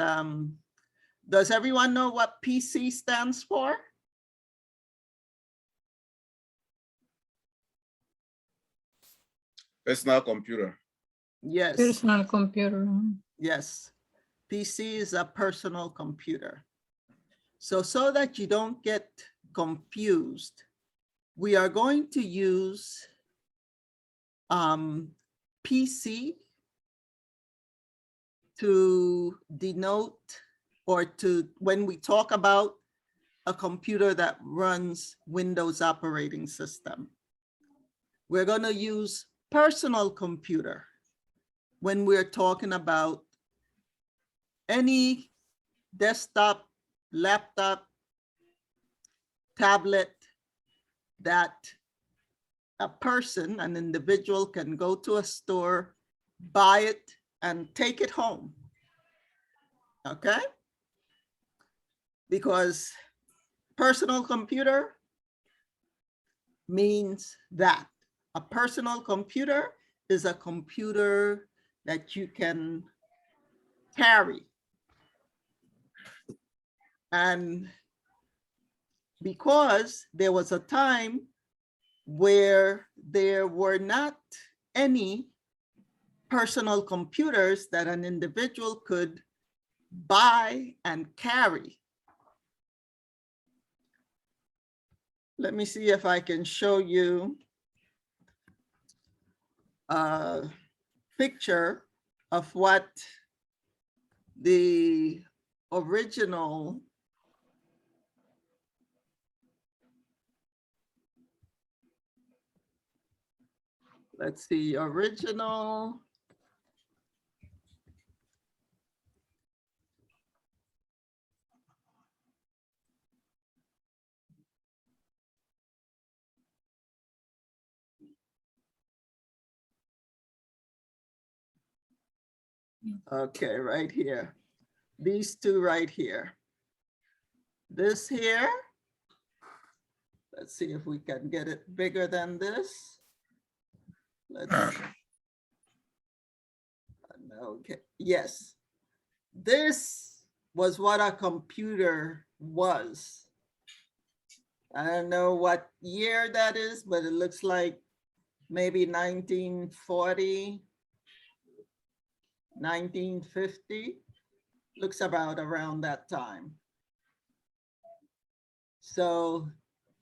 does everyone know what PC stands for? Personal computer. Yes. Personal computer. Yes. PC is a personal computer. So that you don't get confused, we are going to use PC to denote, or to, when we talk about a computer that runs Windows operating system. We're going to use personal computer when we're talking about any desktop, laptop, tablet that a person, an individual, can go to a store, buy it, and take it home. Okay? Because personal computer means that a personal computer is a computer that you can carry. And because there was a time where there were not any personal computers that an individual could buy and carry. Let me see if I can show you a picture of what the original original. Okay, right here. These two right here. This here, let's see if we can get it bigger than this. Let's see. Okay, yes. This was what a computer was. I don't know what year that is, but it looks like maybe 1940, 1950. Looks about around that time. So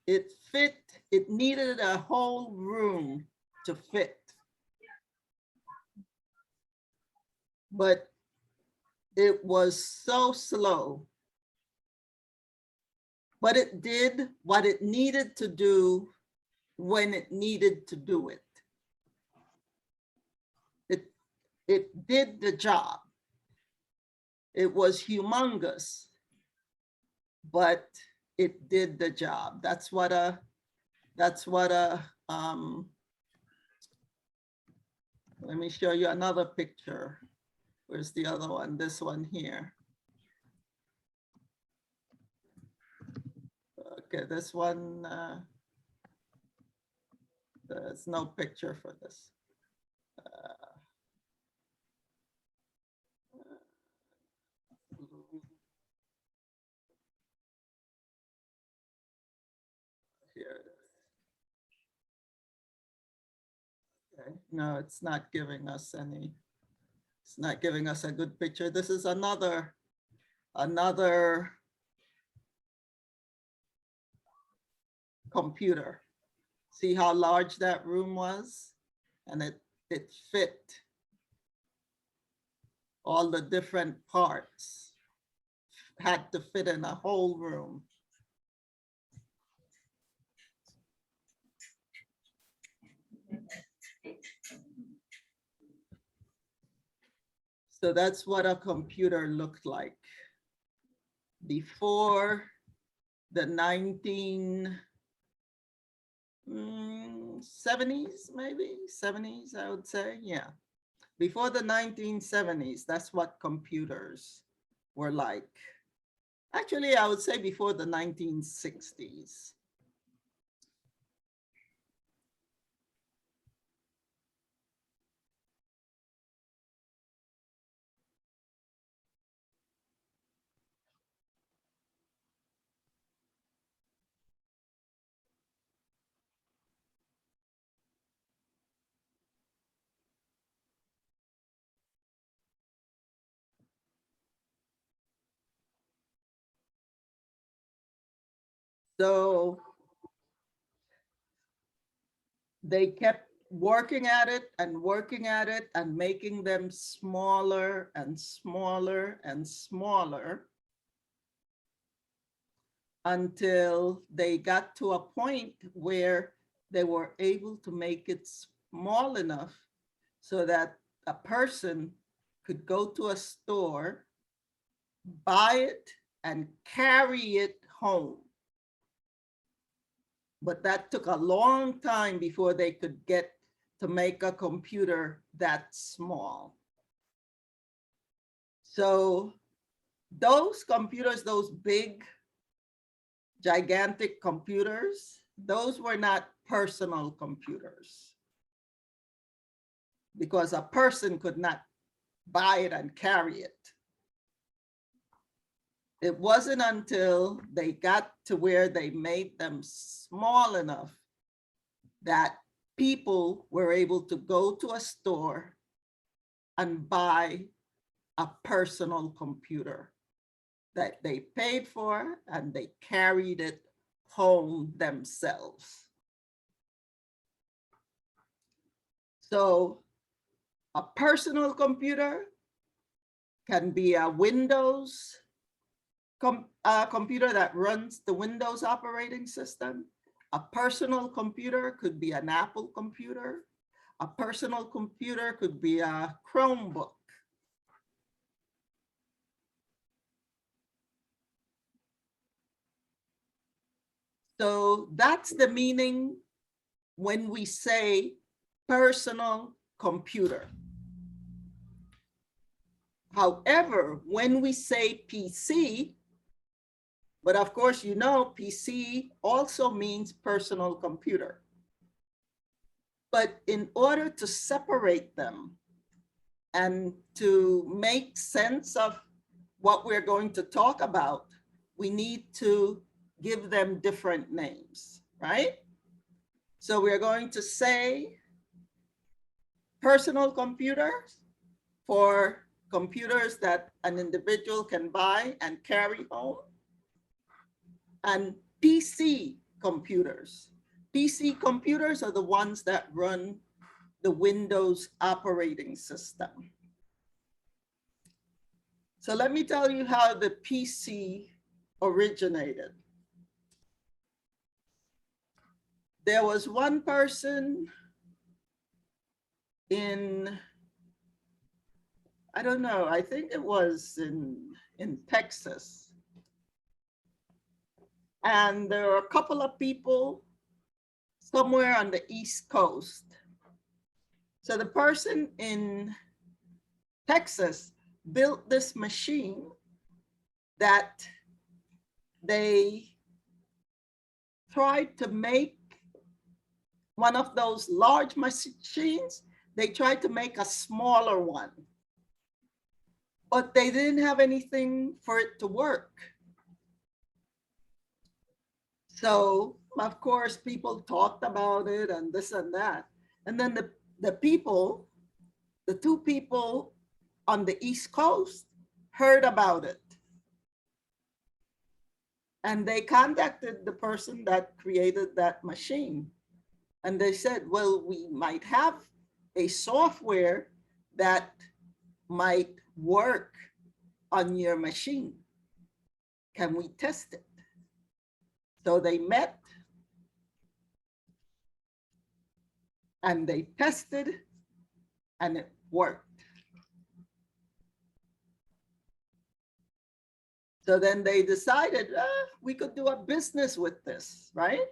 it fit, it needed a whole room to fit. But it was so slow. But it did what it needed to do when it needed to do it. It did the job. It was humongous, but it did the job. That's what a, let me show you another picture. Where's the other one? This one here. Okay, this one, There's no picture for this. Here it is. Okay. No, it's not giving us any. It's not giving us a good picture. This is another computer. See how large that room was? And it fit all the different parts. Had to fit in a whole room. So that's what a computer looked like before the 1970s, maybe 70s, I would say. Yeah. Before the 1970s, that's what computers were like. Actually, I would say before the 1960s. So they kept working at it and working at it and making them smaller and smaller and smaller until they got to a point where they were able to make it small enough so that a person could go to a store, buy it, and carry it home. But that took a long time before they could get to make a computer that small. So those computers, those big, gigantic computers, those were not personal computers because a person could not buy it and carry it. It wasn't until they got to where they made them small enough that people were able to go to a store and buy a personal computer that they paid for and they carried it home themselves. So a personal computer can be a Windows computer that runs the Windows operating system. A personal computer could be an Apple computer. A personal computer could be a Chromebook. So that's the meaning when we say personal computer. However, when we say PC, but of course, you know, PC also means personal computer. But in order to separate them and to make sense of what we're going to talk about, we need to give them different names, right? So we're going to say personal computers for computers that an individual can buy and carry home, and PC computers. PC computers are the ones that run the Windows operating system. So let me tell you how the PC originated. There was one person in, I don't know, I think it was in Texas. And there were a couple of people somewhere on the East Coast. So the person in Texas built this machine that they tried to make one of those large machines, they tried to make a smaller one, but they didn't have anything for it to work. So of course, people talked about it and this and that. And then the two people on the East Coast heard about it. And they contacted the person that created that machine. And they said, well, we might have a software that might work on your machine. Can we test it? So they met and they tested and it worked. So then they decided we could do a business with this, right?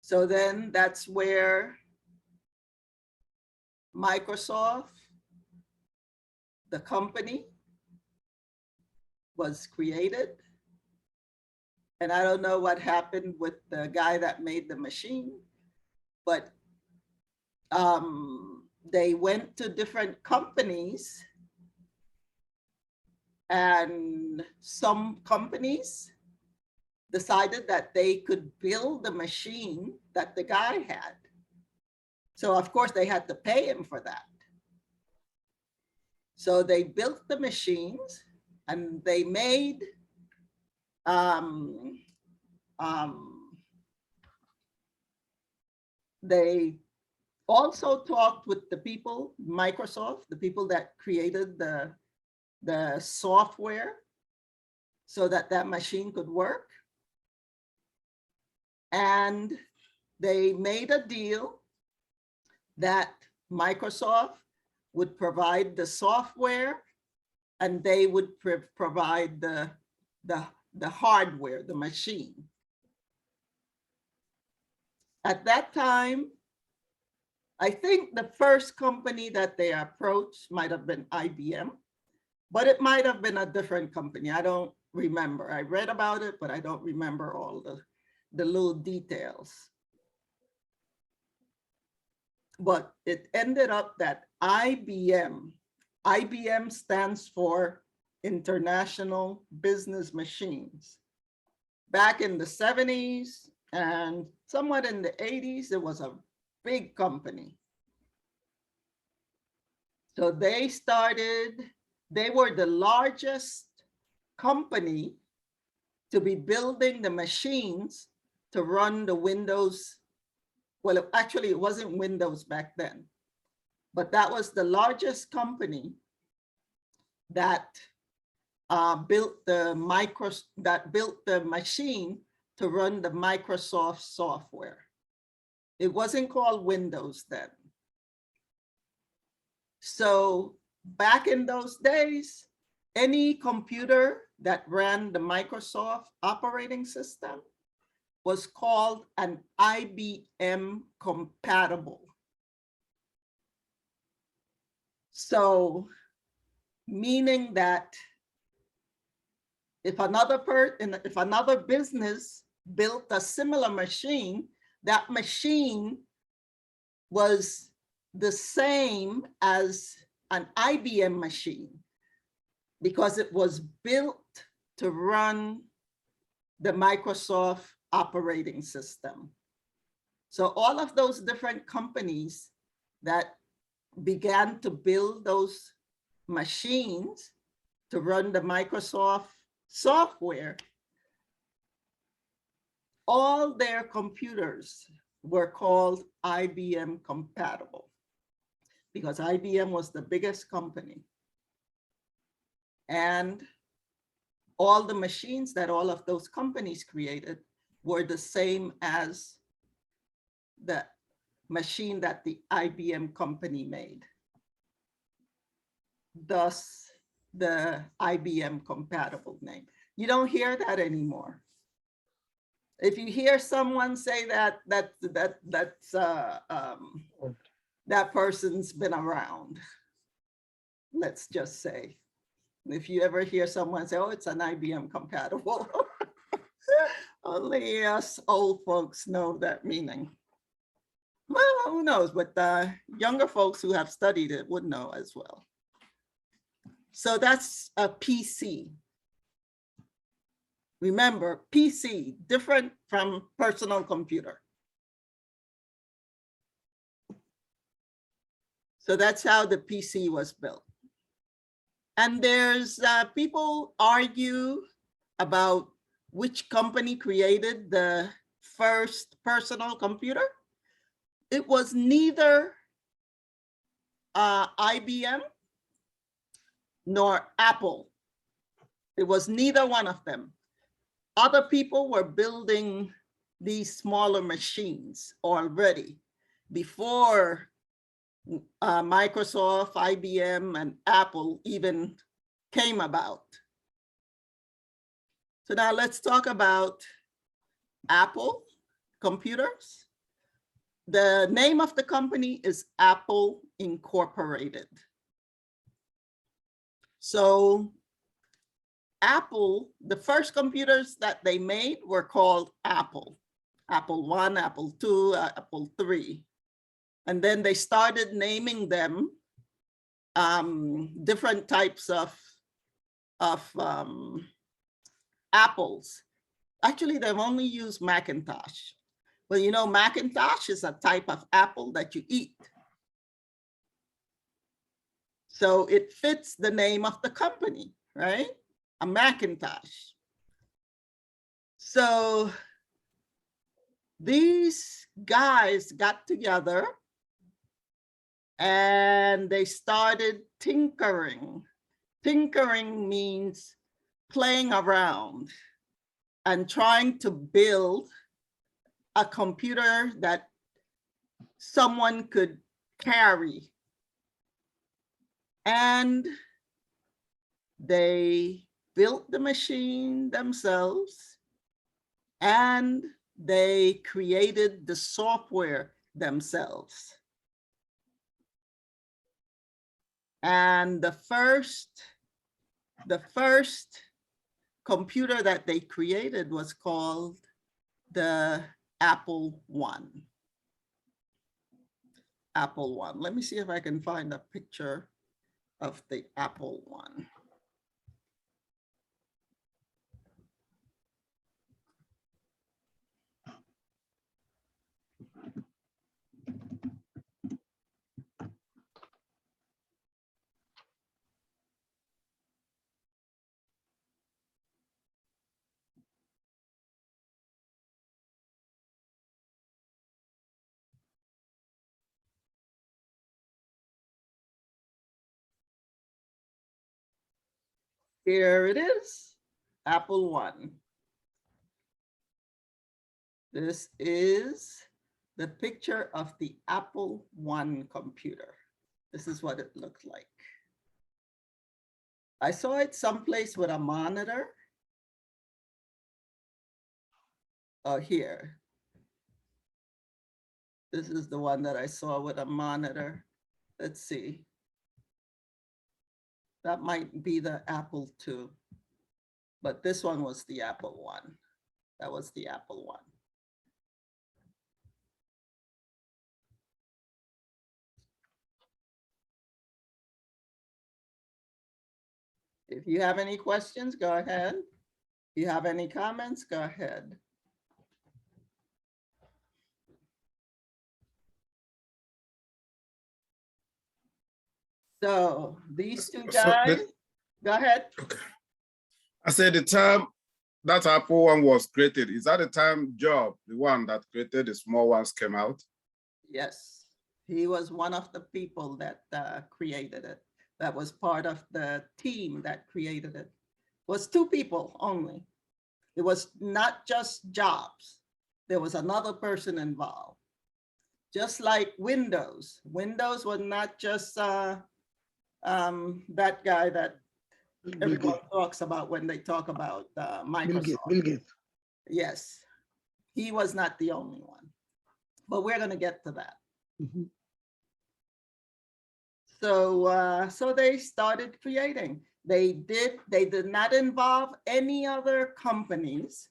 So then that's where Microsoft, the company, was created. And I don't know what happened with the guy that made the machine, but they went to different companies, and some companies decided that they could build the machine that the guy had. So of course they had to pay him for that. So they built the machines and they made they also talked with the people, Microsoft, the people that created the software so that that machine could work. And they made a deal that Microsoft would provide the software and they would provide the hardware, the machine. At that time, I think the first company that they approached might have been IBM, but it might have been a different company. I don't remember. I read about it, but I don't remember all the little details. But it ended up that IBM stands for International Business Machines. Back in the 70s and somewhat in the 80s, it was a big company. So they were the largest company to be building the machines to run the Windows. Well, actually it wasn't Windows back then, but that was the largest company that built the machine to run the Microsoft software. It wasn't called Windows then. So back in those days, any computer that ran the Microsoft operating system was called an IBM compatible. So meaning that if another business built a similar machine, that machine was the same as an IBM machine because it was built to run the Microsoft operating system. So all of those different companies that began to build those machines to run the Microsoft software, all their computers were called IBM compatible because IBM was the biggest company. And all the machines that all of those companies created were the same as the machine that the IBM company made. Thus, the IBM compatible name. You don't hear that anymore. If you hear someone say that person's been around, let's just say. If you ever hear someone say, oh, it's an IBM compatible, only us old folks know that meaning. who knows, but the younger folks who have studied it would know as well. So that's a PC. Remember, PC, different from personal computer. So that's how the PC was built. And there's people argue about which company created the first personal computer. It was neither IBM nor Apple. It was neither one of them. Other people were building these smaller machines already before Microsoft, IBM, and Apple even came about. So now let's talk about Apple computers. The name of the company is Apple Incorporated. So Apple, the first computers that they made were called Apple. Apple I, Apple II, Apple III. And then they started naming them different types of apples. Actually, they've only used Macintosh. Well, you know, Macintosh is a type of apple that you eat. So it fits the name of the company, right? A Macintosh. So these guys got together and they started tinkering. Tinkering means playing around and trying to build a computer that someone could carry. And they built the machine themselves and they created the software themselves. And the first computer that they created was called the Apple I. Apple I. Let me see if I can find a picture of the Apple I. Here it is, Apple I. This is the picture of the Apple I computer. This is what it looked like. I saw it someplace with a monitor. Oh, here. This is the one that I saw with a monitor. Let's see. That might be the Apple II, but this one was the Apple I. That was the Apple I. If you have any questions, go ahead. If you have any comments, go ahead. So these two guys, go ahead. Okay. I said the time that Apple one was created, is that the time Job, the one that created the small ones, came out? Yes, he was one of the people that created it. That was part of the team that created it. It was two people only. It was not just Jobs. There was another person involved. Just like Windows. Windows was not just that guy that everyone talks about when they talk about Microsoft. Bill Gates. Yes, he was not the only one, but we're going to get to that. Mm-hmm. So they started creating. They did not involve any other companies,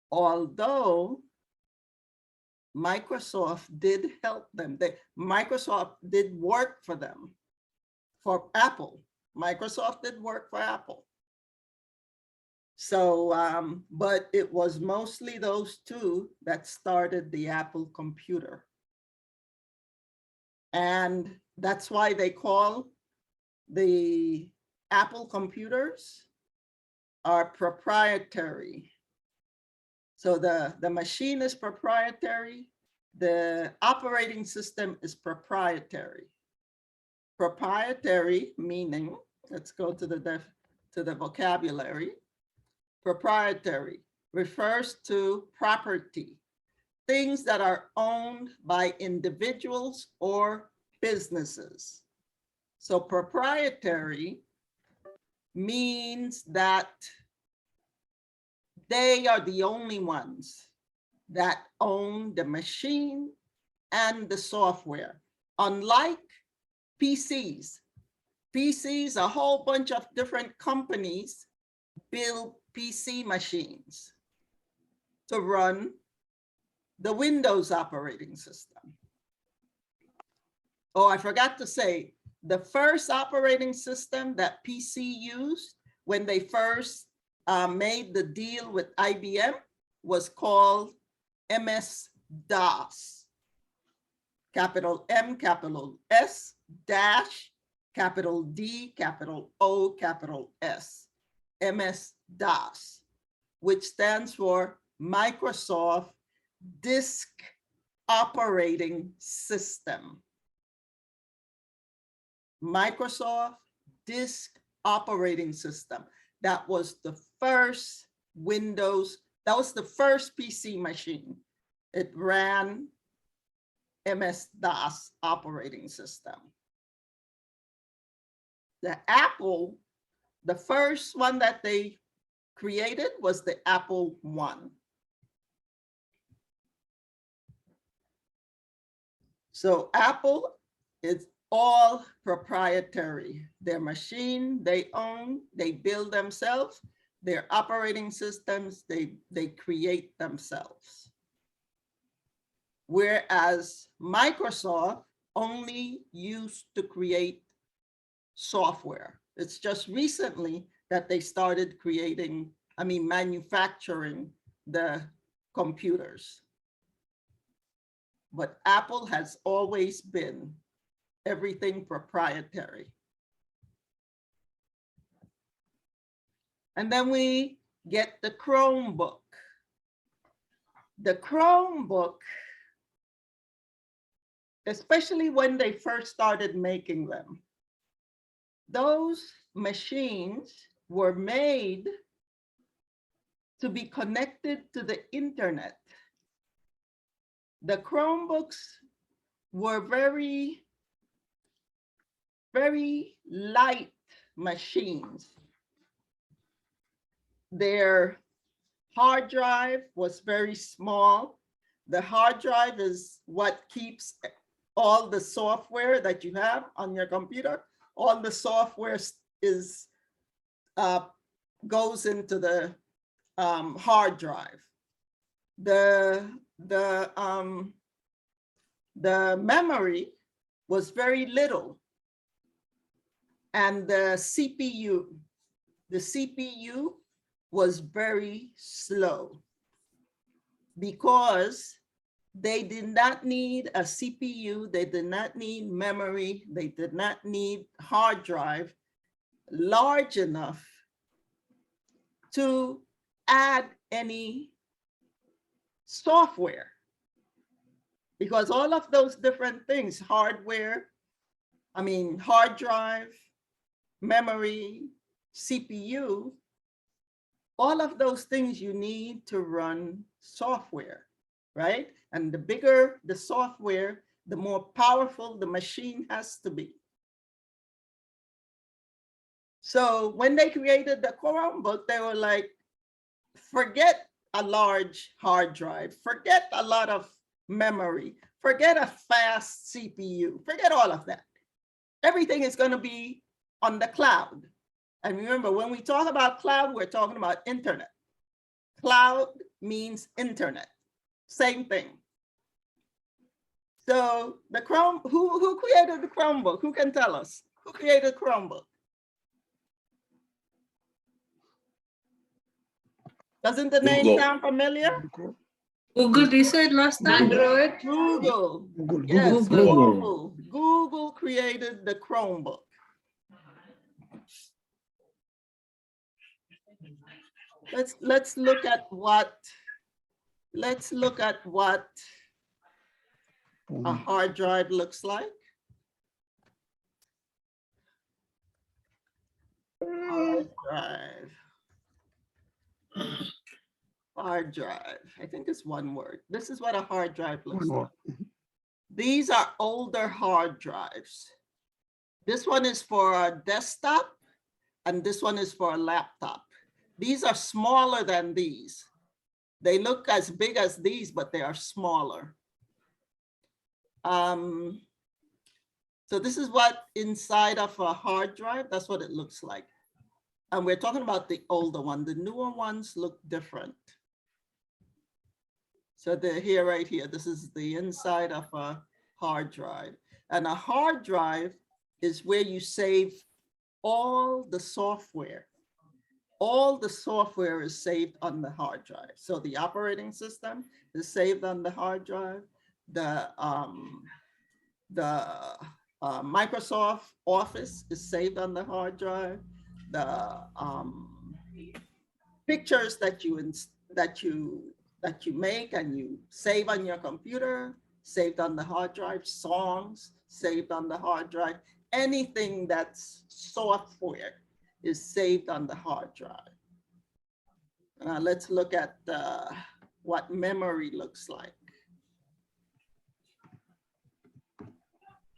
although Microsoft did help them. Microsoft did work for them, for Apple. Microsoft did work for Apple. So, but it was mostly those two that started the Apple computer. And that's why they call the Apple computers are proprietary. So the machine is proprietary. The operating system is proprietary. Proprietary meaning, let's go to the vocabulary. Proprietary refers to property, things that are owned by individuals or businesses. So proprietary means that they are the only ones that own the machine and the software. Unlike PCs, a whole bunch of different companies build PC machines to run the Windows operating system. Oh, I forgot to say, the first operating system that PC used when they first made the deal with IBM was called MS-DOS. Capital M, capital S, dash, capital D, capital O, capital S. MS-DOS, which stands for Microsoft Disk Operating System. Microsoft Disk Operating System. That was the first Windows, that was the first PC machine. It ran MS-DOS operating system. The Apple, the first one that they created was the Apple I. So Apple is all proprietary. Their machine, they own, they build themselves. Their operating systems, they create themselves. Whereas Microsoft only used to create software. It's just recently that they started manufacturing the computers. But Apple has always been everything proprietary. And then we get the Chromebook. The Chromebook, especially when they first started making them, those machines were made to be connected to the internet. The Chromebooks were very, very light machines. Their hard drive was very small. The hard drive is what keeps all the software that you have on your computer. All the software is goes into the hard drive. The memory was very little, and the CPU was very slow because they did not need a CPU, they did not need memory, they did not need hard drive large enough to add any software. Because all of those different things, hard drive, memory, CPU, all of those things you need to run software, right? And the bigger the software, the more powerful the machine has to be. So when they created the Chromebook, they were like, forget a large hard drive, forget a lot of memory, forget a fast CPU, forget all of that. Everything is going to be on the cloud. And remember, when we talk about cloud, we're talking about internet. Cloud means internet, same thing. So the Chrome, who created the Chromebook? Who can tell us? Who created Chromebook? Doesn't the name Google. sound familiar? Google decide last time. Android. Google. Google, Yes, Google. Google. Google created the Chromebook. Let's look at what a hard drive looks like. Hard drive. Hard drive. I think it's one word. This is what a hard drive looks like. These are older hard drives. This one is for a desktop and this one is for a laptop. These are smaller than these. They look as big as these, but they are smaller. So this is what inside of a hard drive, that's what it looks like. And we're talking about the older one. The newer ones look different. So they're here, right here. This is the inside of a hard drive. And a hard drive is where you save all the software. All the software is saved on the hard drive. So the operating system is saved on the hard drive. The Microsoft Office is saved on the hard drive. The pictures that you make and you save on your computer, saved on the hard drive. Songs saved on the hard drive. Anything that's software is saved on the hard drive. Let's look at what memory looks like.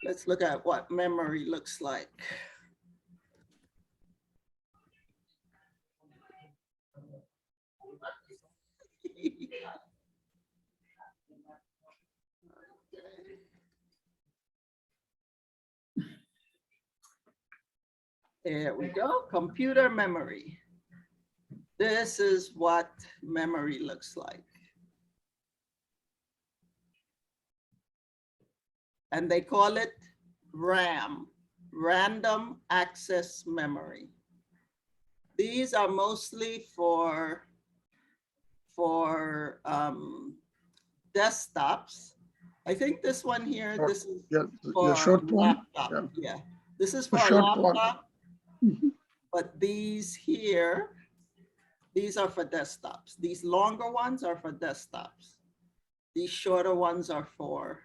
Let's look at what memory looks like. There we go, computer memory. This is what memory looks like. And they call it RAM, random access memory. These are mostly for desktops. I think this one here, this is for the short one. laptop. Yeah, this is for a short laptop. one. But these here, these are for desktops. These longer ones are for desktops. These shorter ones are for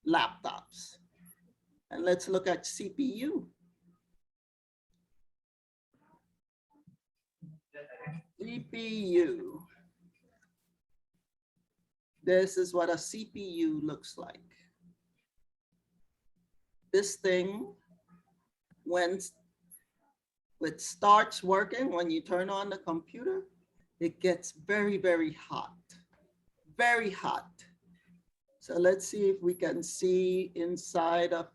laptops. And let's look at CPU. CPU. This is what a CPU looks like. This thing, when it starts working, when you turn on the computer, it gets very, very hot, very hot. So let's see if we can see inside of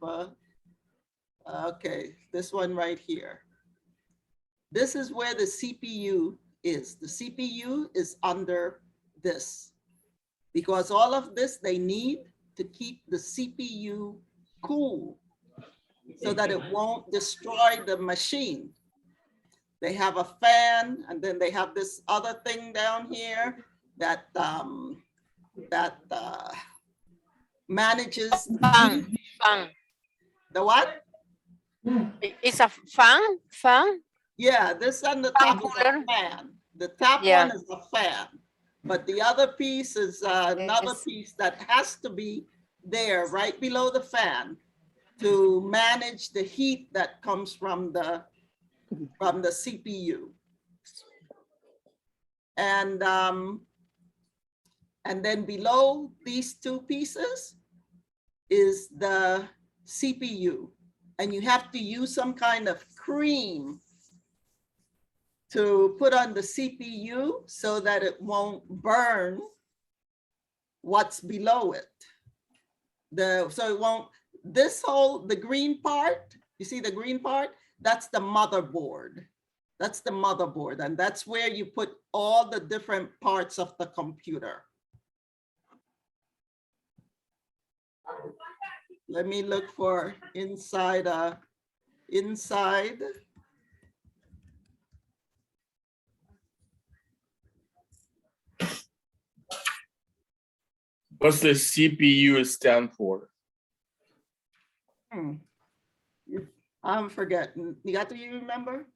okay, this one right here. This is where the CPU is. The CPU is under this because all of this they need to keep the CPU cool so that it won't destroy the machine. They have a fan, and then they have this other thing down here that manages Fan. the what? It's a fan. Yeah, this on the top is a fan. The top one is a fan, but the other piece is another piece that has to be there right below the fan to manage the heat that comes from the CPU. And then below these two pieces is the CPU. And you have to use some kind of cream to put on the CPU so that it won't burn what's below it. So it won't, the green part, you see the green part? That's the motherboard. That's the motherboard. And that's where you put all the different parts of the computer. Let me look for inside. Inside. What's the CPU stand for? I'm forgetting. Do you remember?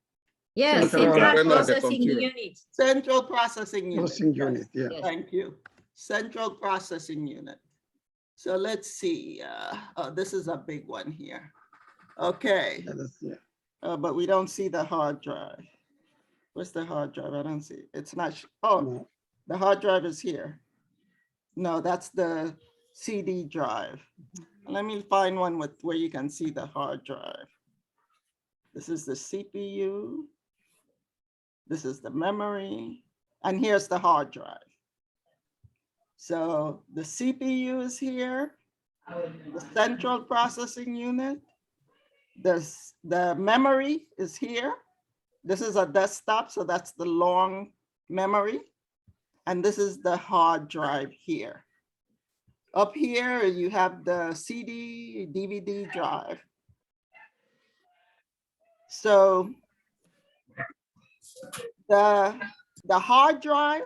Yes, Central central Central processing computer. unit. Central processing unit. Processing Yes. unit, yeah. Thank you. Central processing unit. So let's see. Oh, this is a big one here. Okay, but we don't see the hard drive. What's the hard drive? I don't see. It's not. Oh, No. the hard drive is here. No, that's the CD drive. Let me find one with where you can see the hard drive. This is the CPU. This is the memory. And here's the hard drive. So the CPU is here, the central processing unit. The memory is here. This is a desktop, so that's the long memory. And this is the hard drive here. Up here, you have the CD, DVD drive. So the hard drive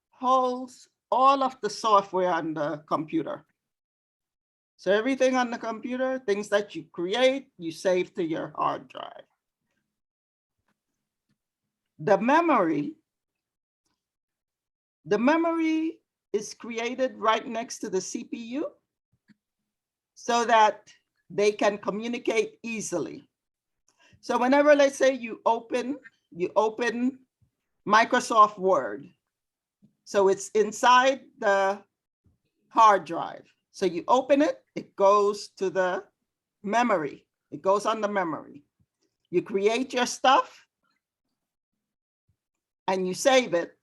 holds all of the software on the computer. So everything on the computer, things that you create, you save to your hard drive. The memory is created right next to the CPU so that they can communicate easily. So whenever, let's say you open Microsoft Word, so it's inside the hard drive. So you open it, it goes to the memory. It goes on the memory. You create your stuff and you save it.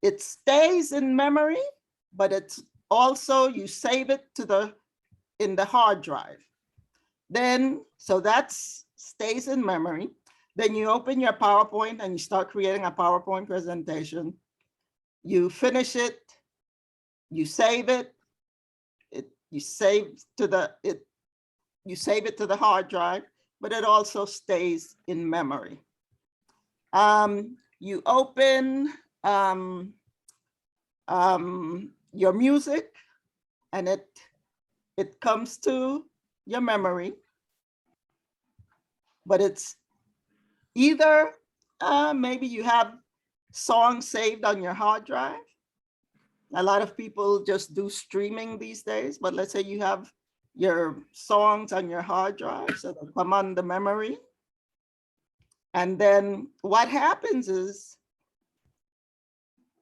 It stays in memory, but it's also, you save it in the hard drive. Then, so that stays in memory. Then you open your PowerPoint and you start creating a PowerPoint presentation. You finish it, you save it, you save it to the hard drive, but it also stays in memory. You open your music and it comes to your memory, but it's either maybe you have songs saved on your hard drive. A lot of people just do streaming these days, but let's say you have your songs on your hard drive, so they'll come on the memory. And then what happens is,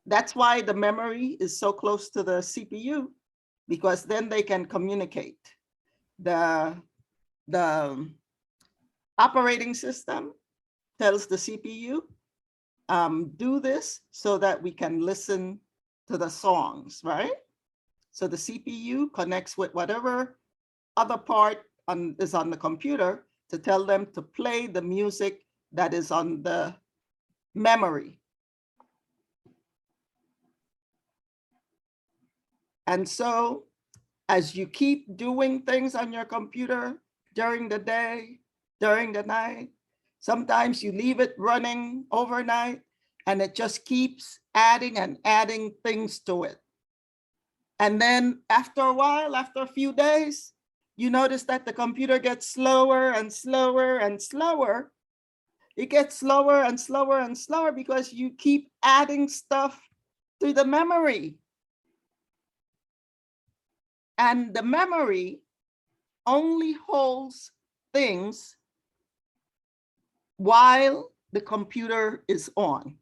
that's why the memory is so close to the CPU, because then they can communicate. The operating system tells the CPU, do this so that we can listen to the songs, right? So the CPU connects with whatever other part is on the computer to tell them to play the music that is on the memory. And so as you keep doing things on your computer during the day, during the night, sometimes you leave it running overnight and it just keeps adding and adding things to it. And then after a while, after a few days, you notice that the computer gets slower and slower and slower. It gets slower and slower and slower because you keep adding stuff to the memory. And the memory only holds things while the computer is on.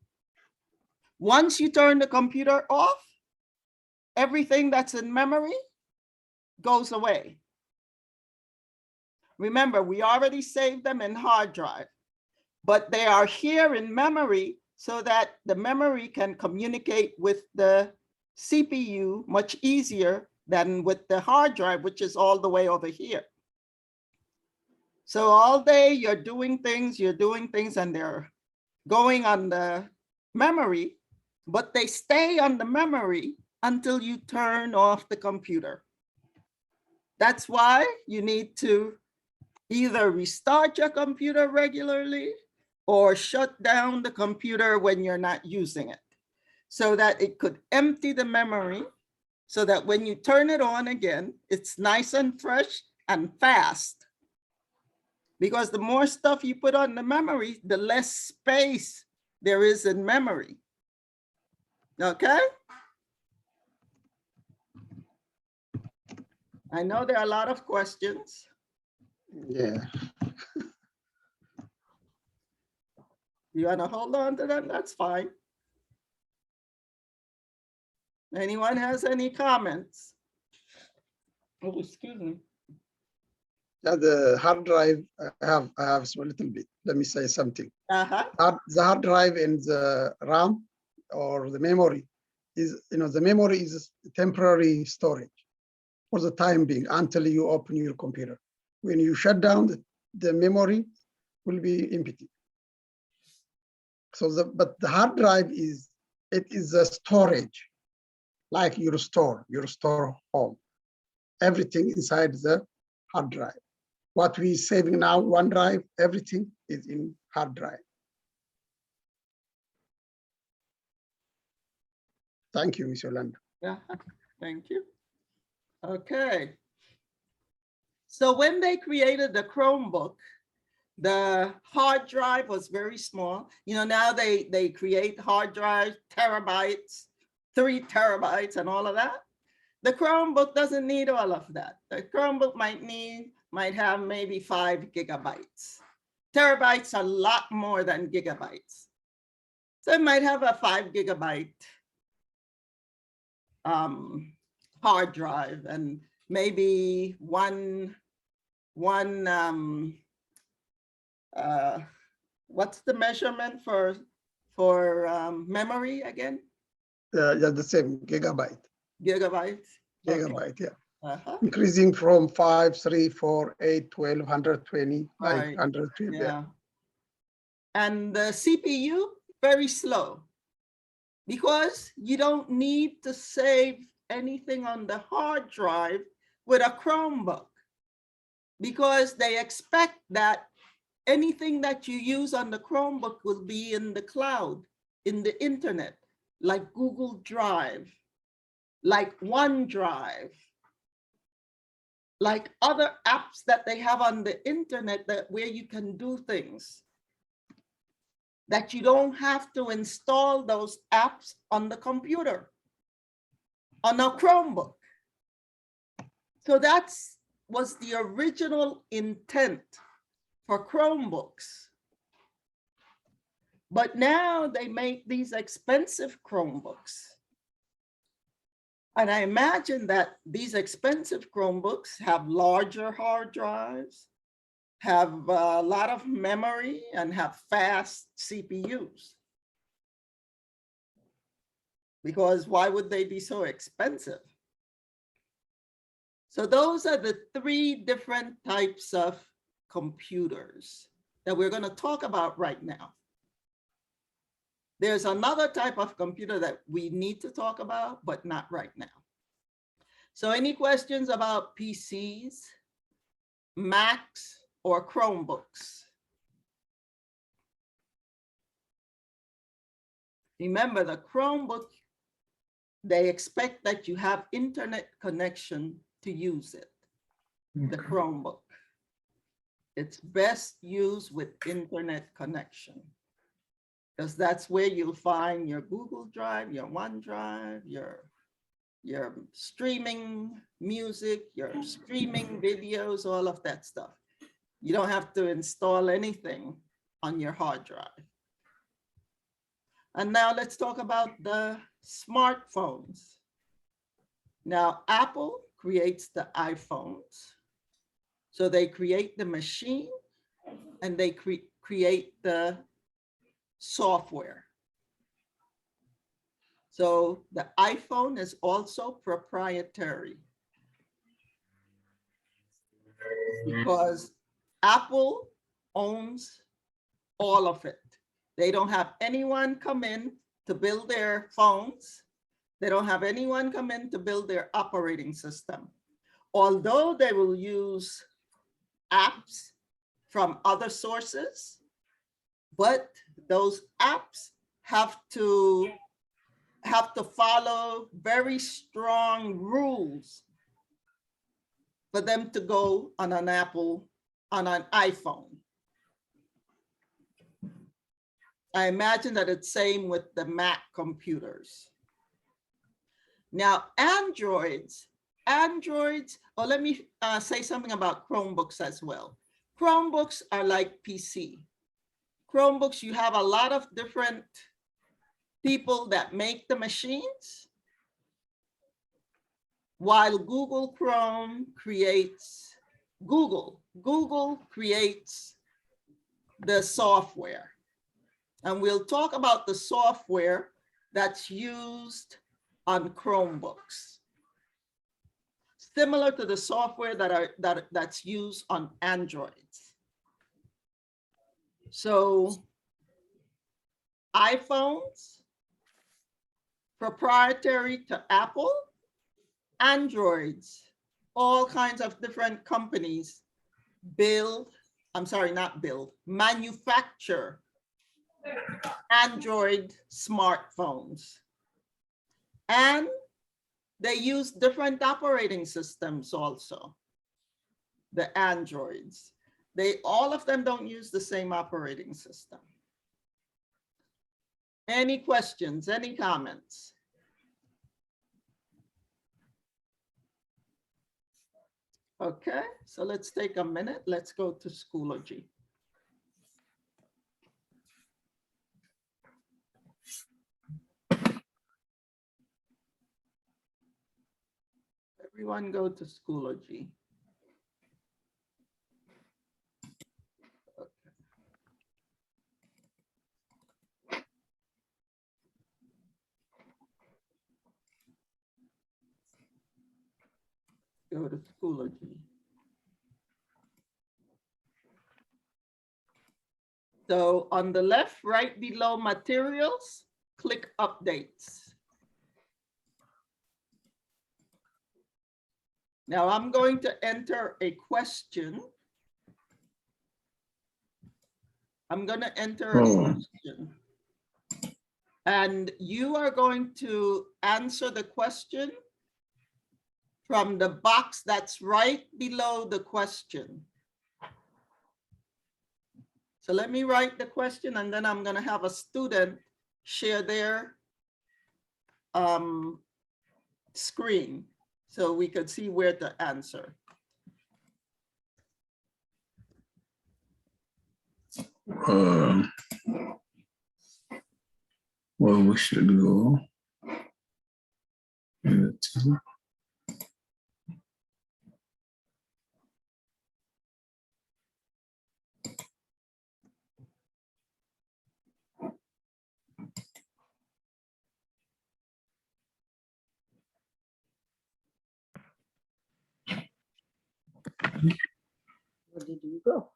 Once you turn the computer off, everything that's in memory goes away. Remember, we already saved them in hard drive, but they are here in memory so that the memory can communicate with the CPU much easier than with the hard drive, which is all the way over here. So all day you're doing things, and they're going on the memory, but they stay on the memory until you turn off the computer. That's why you need to either restart your computer regularly or shut down the computer when you're not using it, so that it could empty the memory, so that when you turn it on again, it's nice and fresh and fast. Because the more stuff you put on the memory, the less space there is in memory. Okay? I know there are a lot of questions. Yeah. You want to hold on to them? That's fine. Anyone has any comments? Oh, excuse me. Yeah, the hard drive, I have a little bit. Let me say something. Uh-huh. The hard drive and the RAM or the memory is, the memory is temporary storage for the time being until you open your computer. When you shut down, the memory will be empty. So but the hard drive is a storage, like your store home. Everything inside the hard drive. What we saving now, OneDrive, everything is in hard drive. Thank you, Ms. Yolanda. Yeah, thank you. Okay. So when they created the Chromebook, the hard drive was very small. Now they create hard drives, terabytes, 3 terabytes and all of that. The Chromebook doesn't need all of that. The Chromebook might have maybe 5 gigabytes. Terabytes are a lot more than gigabytes. So it might have a 5 gigabyte hard drive and maybe one what's the measurement for memory again? Yeah, the same, gigabyte. Gigabytes? Gigabyte, yeah. Uh-huh. Increasing from 5, 3, 4, 8, 12, 120, Right. like 120. Yeah. And the CPU, very slow, because you don't need to save anything on the hard drive with a Chromebook, because they expect that anything that you use on the Chromebook will be in the cloud, in the internet, like Google Drive, like OneDrive, like other apps that they have on the internet where you can do things, that you don't have to install those apps on the computer, on a Chromebook. So that was the original intent for Chromebooks. But now they make these expensive Chromebooks. And I imagine that these expensive Chromebooks have larger hard drives, have a lot of memory, and have fast CPUs. Because why would they be so expensive? So those are the 3 different types of computers that we're going to talk about right now. There's another type of computer that we need to talk about, but not right now. So any questions about PCs, Macs, or Chromebooks? Remember, the Chromebook, they expect that you have internet connection to use it, the Chromebook. It's best used with internet connection, because that's where you'll find your Google Drive, your OneDrive, your streaming music, your streaming videos, all of that stuff. You don't have to install anything on your hard drive. And now let's talk about the smartphones. Now, Apple creates the iPhones. So they create the machine and they create the software. So the iPhone is also proprietary, because Apple owns all of it. They don't have anyone come in to build their phones. They don't have anyone come in to build their operating system. although they will use apps from other sources, but those apps have to follow very strong rules for them to go on an iPhone. I imagine that it's same with the Mac computers. Now, Androids, oh, let me say something about Chromebooks as well. Chromebooks are like PC. Chromebooks, you have a lot of different people that make the machines, while Google creates the software. And we'll talk about the software that's used on Chromebooks, similar to the software that's used on Androids. So iPhones, proprietary to Apple, Androids, all kinds of different companies manufacture Android smartphones. And they use different operating systems also, the Androids. All of them don't use the same operating system. Any questions, any comments? Okay, so let's take a minute. Let's go to Schoology. Everyone go to Schoology. Okay. Go to Schoology. So on the left, right below materials, click updates. Now I'm going to enter a question. I'm going to enter a question. And you are going to answer the question from the box that's right below the question. So let me write the question, and then I'm going to have a student share their screen so we could see where to answer. Well, we should go. Where did we go?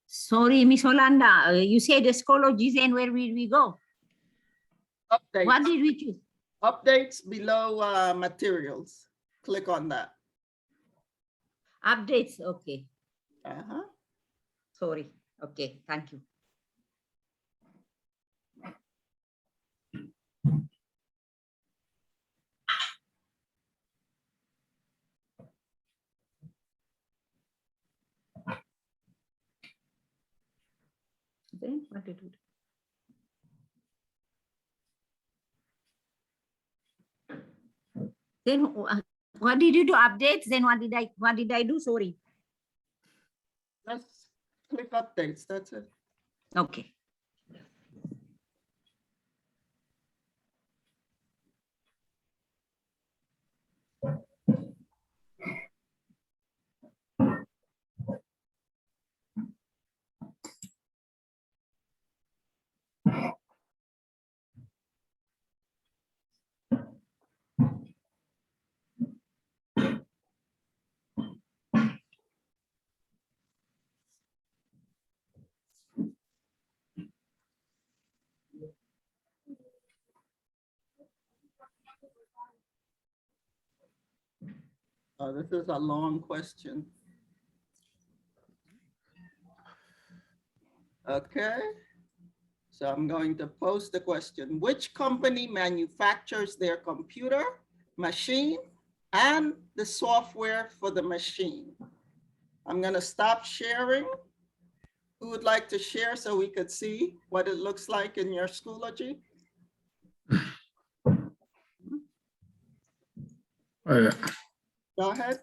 Sorry, Miss Holanda, you said the Schoology, and where will we go? Updates. What did we choose? Updates below materials. Click on that. Updates, okay. Uh-huh. Sorry, okay, thank you. Then what did we do? Then what did you do? Updates? Then what did I do? Sorry. Just click updates. That's it. Okay. Oh, this is a long question. Okay. So I'm going to post the question. Which company manufactures their computer, machine, and the software for the machine? I'm going to stop sharing. Who would like to share so we could see what it looks like in your Schoology? Go ahead.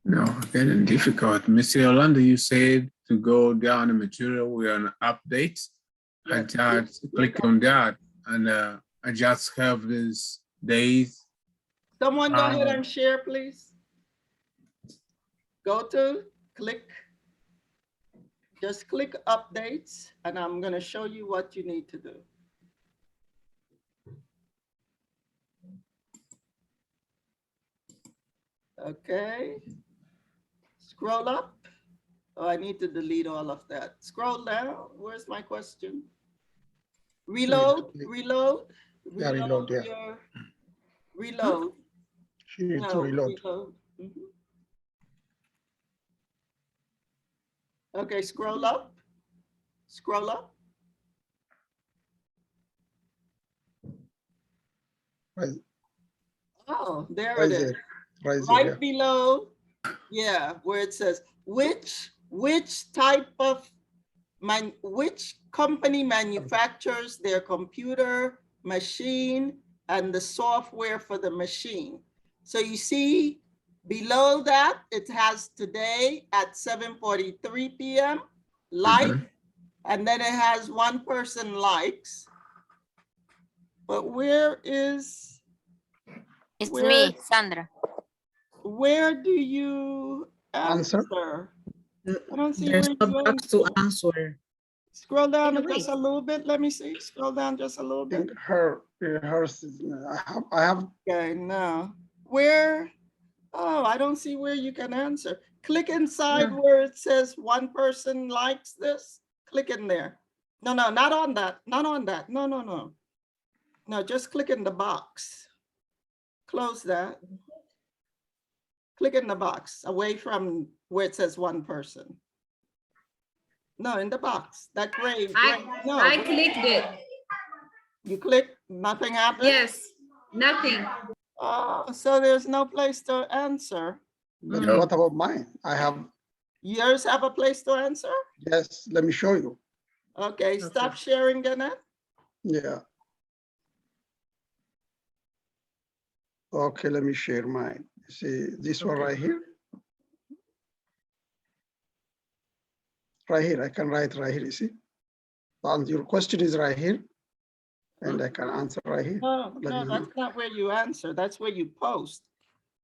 No, getting difficult. Mr. Orlando, you said to go down the material, we're on updates. I Yes, just click on that and I just have these days. Someone go ahead and share, please. Go to click. Just click updates, and I'm going to show you what you need to do. Okay. Scroll up. Oh, I need to delete all of that. Scroll down. Where's my question? Reload, reload, Yeah, reload, yeah. your reload. She needs to reload. Mhm. Okay, scroll up. Scroll up. Right. Oh, there it is. Right Right below, yeah, where it says which type of which company manufactures their computer, machine, and the software for the machine. So you see below that, it has today at 7:43 p.m. like, and then it has one person likes. But where is? It's me, Sandra. Where do you answer? I don't see There's where no you box to answer. Scroll down just a little bit. Let me see. Scroll down just a little bit. Hers, I have. Okay, now where? Oh, I don't see where you can answer. Click inside where it says one person likes this. Click in there. No, no, not on that. Not on that. No, no, no. No, just click in the box. Close that. Click in the box away from where it says one person. No, in the box. That gray. No. I clicked it. You click, nothing happened? Yes, nothing. Oh, so there's no place to answer. But what about mine? I have. Yours have a place to answer? Yes, let me show you. Okay, stop sharing, Gannett. Yeah. Okay, let me share mine. See this one right here? Right here, I can write right here, you see? And your question is right here, and I can answer right here. No, no, that's not where you answer. That's where you post.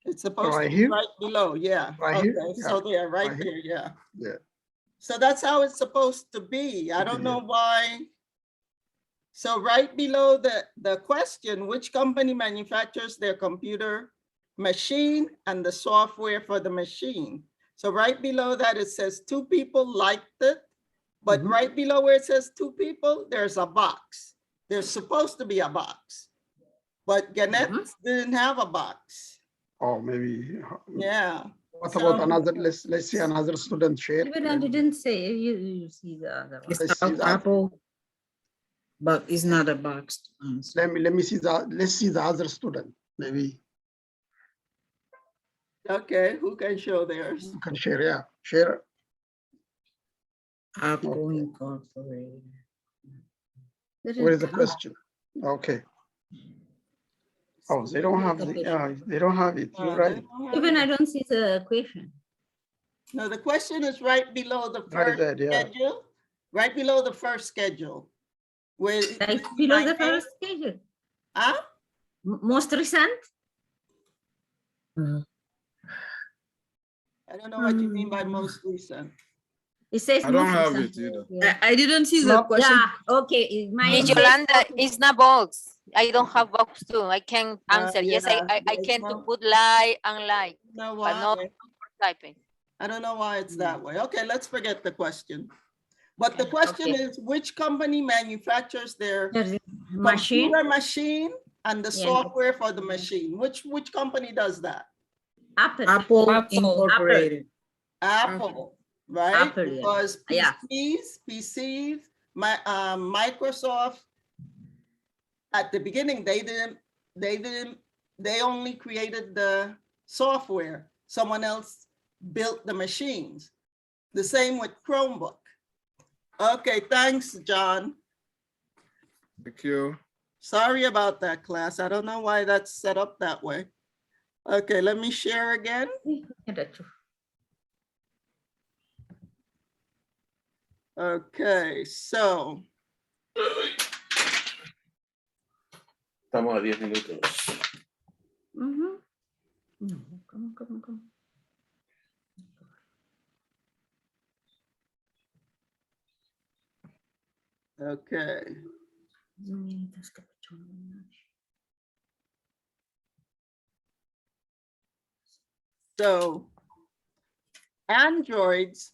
It's supposed Right to be here? right below, yeah. Right Okay, here? so Yeah. there, right Right there, here? yeah. Yeah. So that's how it's supposed to be. I don't know why. So right below the question, which company manufactures their computer machine and the software for the machine? So right below that, it says two people liked it, but right below where it says two people, there's a box. There's supposed to be a box, but Gannett didn't have a box. Oh, maybe. Yeah. What about another? Let's see another student share. Even I didn't say you see the other one. It's called Apple, but it's not a box to answer. Let me see let's see the other student. Maybe Okay, who can show theirs? you can share. Yeah, share. Apple Incorporated. Where is the question? Okay. Oh, they don't have they don't have it. You're right. Even I don't see the question. No, the question is right below the first schedule. Right below the first schedule. Where Right below the first schedule. Huh? Most recent? I don't know what you mean by most recent. It says I don't most have recent. it either. Yeah. I didn't see the question. Yeah, okay. Hey, Yolanda, it's not box. I don't have box too. I can answer. Yes, yeah, I can to put like and like, know but not why. for typing. I don't know why it's that way. Okay, let's forget the question. But the question is, which company manufactures their Machine computer machine and the Yeah. software for the machine. Which company does that? Apple. Apple Apple. Incorporated. Apple, right? Apple, yeah. Because Yeah. PCs, Microsoft, at the beginning, they only created the software. Someone else built the machines. The same with Chromebook. Okay, thanks, John. Thank you. Sorry about that, class. I don't know why that's set up that way. Okay, let me share again. Okay, so Estamos a 10 minutos. No, come. okay. So Androids,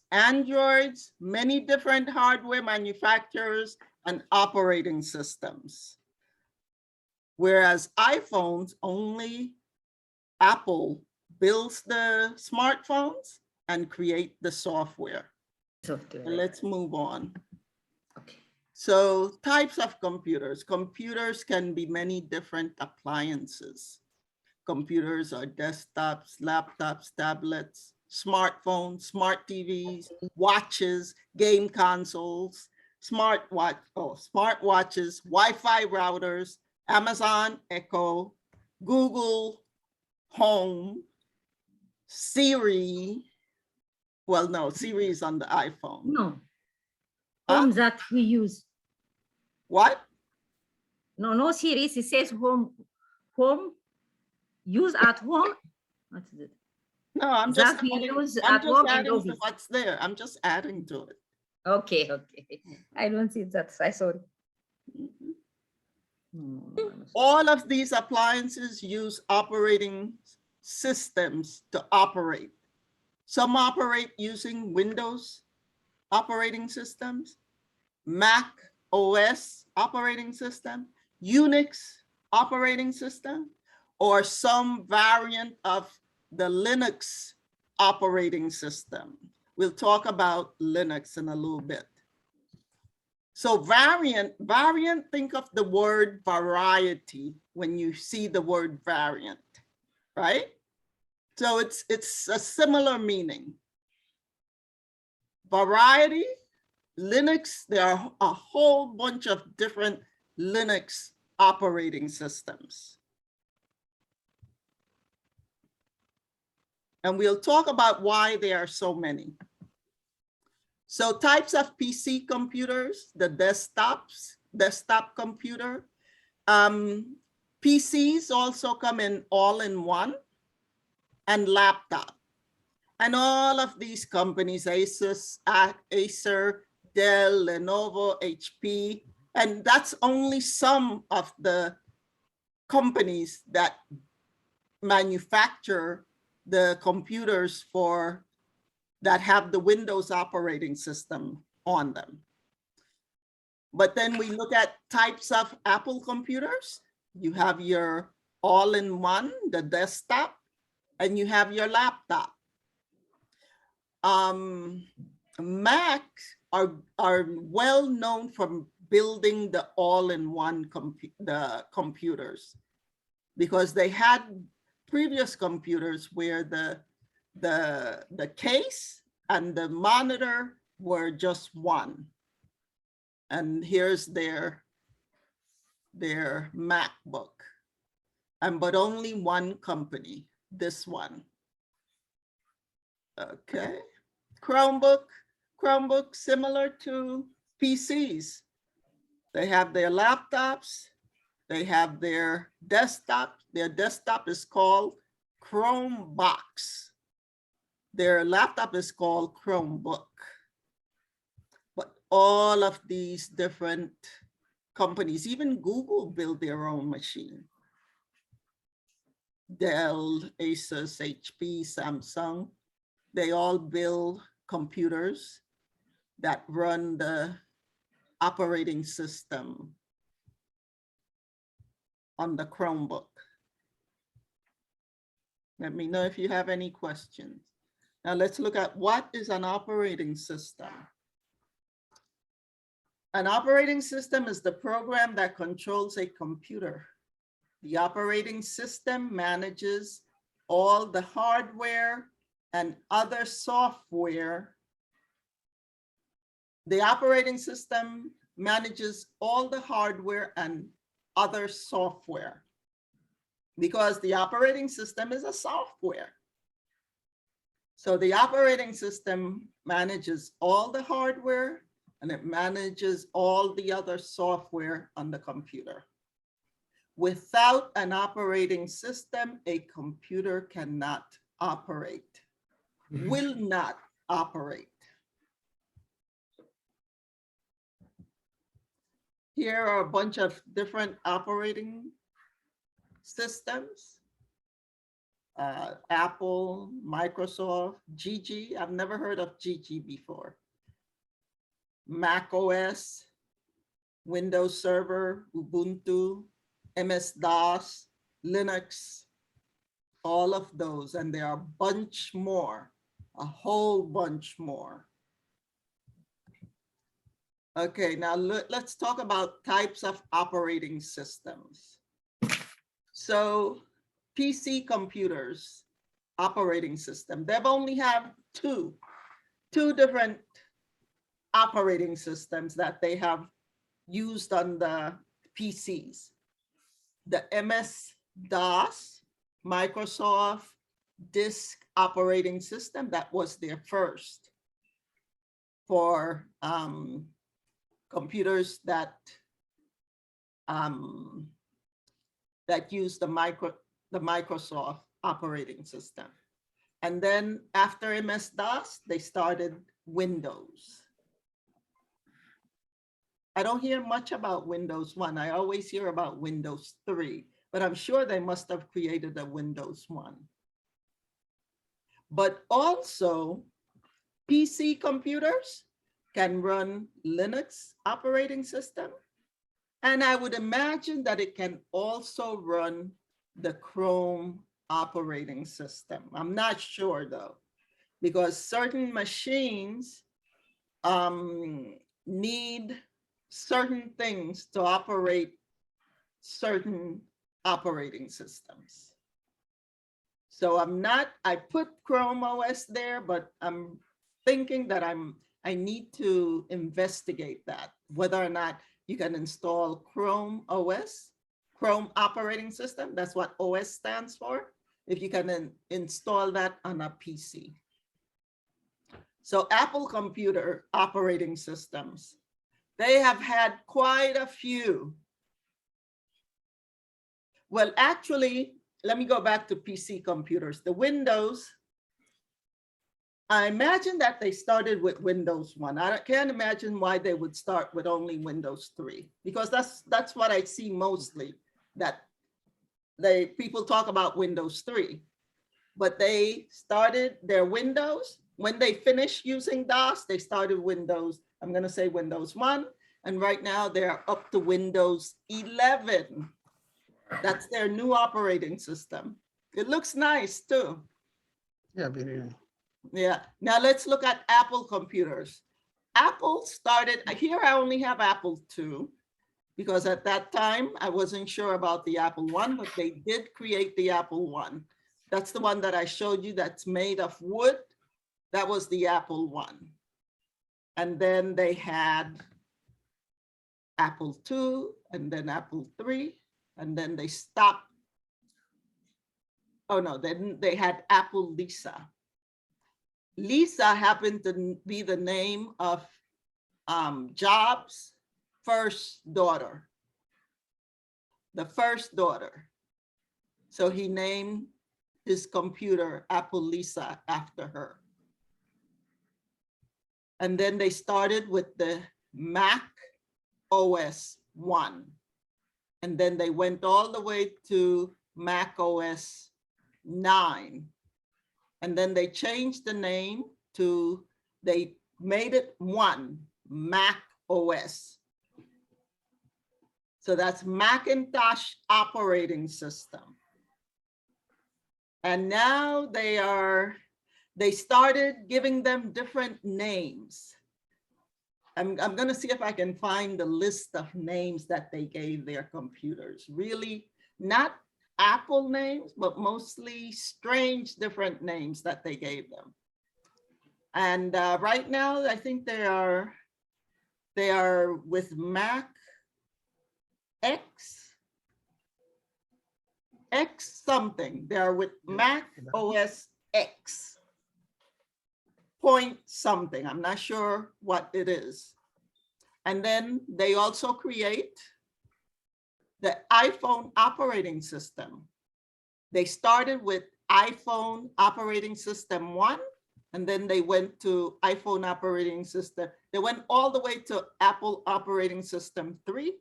many different hardware manufacturers and operating systems. Whereas iPhones, only Apple builds the smartphones and create the software. Let's move on. Okay. So types of computers. Computers can be many different appliances. Computers are desktops, laptops, tablets, smartphones, smart TVs, watches, game consoles, smartwatches, Wi-Fi routers, Amazon Echo, Google Home, Siri. Well, no, Siri is on the iPhone. No. Huh? Home that we use. What? No series. It says home. Use at home. What is it? No, I'm just That we adding, use I'm at just home in adding to office. what's there. I'm just adding to it. Okay. I don't see that. I sorry. All of these appliances use operating systems to operate. Some operate using Windows operating systems, Mac OS operating system, Unix operating system, or some variant of the Linux operating system. We'll talk about Linux in a little bit. So variant, think of the word variety when you see the word variant, right? So it's a similar meaning. Variety, Linux, there are a whole bunch of different Linux operating systems. And we'll talk about why there are so many. So types of PC computers, the desktop computer. PCs also come in all-in-one and laptop. And all of these companies, Acer, Dell, Lenovo, HP, and that's only some of the companies that manufacture the computers that have the Windows operating system on them. But then we look at types of Apple computers. You have your all-in-one, the desktop, and you have your laptop. Macs are well known for building the all-in-one computers, because they had previous computers where the case and the monitor were just one. And here's their MacBook, but only one company, this one. Okay, Chromebook, similar to PCs. They have their laptops, they have their desktop. Their desktop is called Chromebox. Their laptop is called Chromebook. But all of these different companies, even Google built their own machine. Dell, Asus, HP, Samsung, they all build computers that run the operating system. on the Chromebook. Let me know if you have any questions. Now let's look at what is an operating system. An operating system is the program that controls a computer. The operating system manages all the hardware and other software. The operating system manages all the hardware and other software because the operating system is a software. So the operating system manages all the hardware and it manages all the other software on the computer. Without an operating system, a computer cannot operate, will not operate. Here are a bunch of different operating systems. Apple, Microsoft, GG. I've never heard of GG before. Mac OS, Windows Server, Ubuntu, MS-DOS, Linux, all of those. And there are a bunch more, a whole bunch more. Okay, now let's talk about types of operating systems. So PC computers, operating system, they've only have two different operating systems that they have used on the PCs. The MS-DOS, Microsoft Disk Operating System, that was their first for computers that use the Microsoft operating system. And then after MS-DOS, they started Windows. I don't hear much about Windows 1. I always hear about Windows 3, but I'm sure they must have created a Windows 1. But also, PC computers can run Linux operating system. And I would imagine that it can also run the Chrome operating system. I'm not sure though, because certain machines need certain things to operate certain operating systems. So I put Chrome OS there, but I'm thinking that I need to investigate that, whether or not you can install Chrome OS, Chrome operating system. That's what OS stands for. If you can install that on a PC. So Apple computer operating systems, they have had quite a few. Well, actually, let me go back to PC computers. The Windows, I imagine that they started with Windows 1. I can't imagine why they would start with only Windows 3, because that's what I see mostly, that people talk about Windows 3. But they started their Windows. When they finished using DOS, they started Windows, I'm going to say Windows 1. And right now they're up to Windows 11. That's their new operating system. It looks nice too. Yeah, very nice. Yeah. Now let's look at Apple computers. Apple started, here I only have Apple II, because at that time I wasn't sure about the Apple I, but they did create the Apple I. That's the one that I showed you that's made of wood. That was the Apple I. And then they had Apple II, and then Apple III, and then they stopped. Oh no, then they had Apple Lisa. Lisa happened to be the name of Jobs' first daughter, the first daughter. So he named his computer Apple Lisa after her. And then they started with the Mac OS 1. And then they went all the way to Mac OS 9. And then they changed the name to, they made it 1, Mac OS. So that's Macintosh operating system. And now they started giving them different names. I'm gonna see if I can find the list of names that they gave their computers. Really not Apple names, but mostly strange different names that they gave them. And right now, I think they are with Mac X something. They are with Mac OS X point something. I'm not sure what it is. And then they also create the iPhone operating system. They started with iPhone operating system 1, and then they went to iPhone operating system. They went all the way to Apple operating system 3,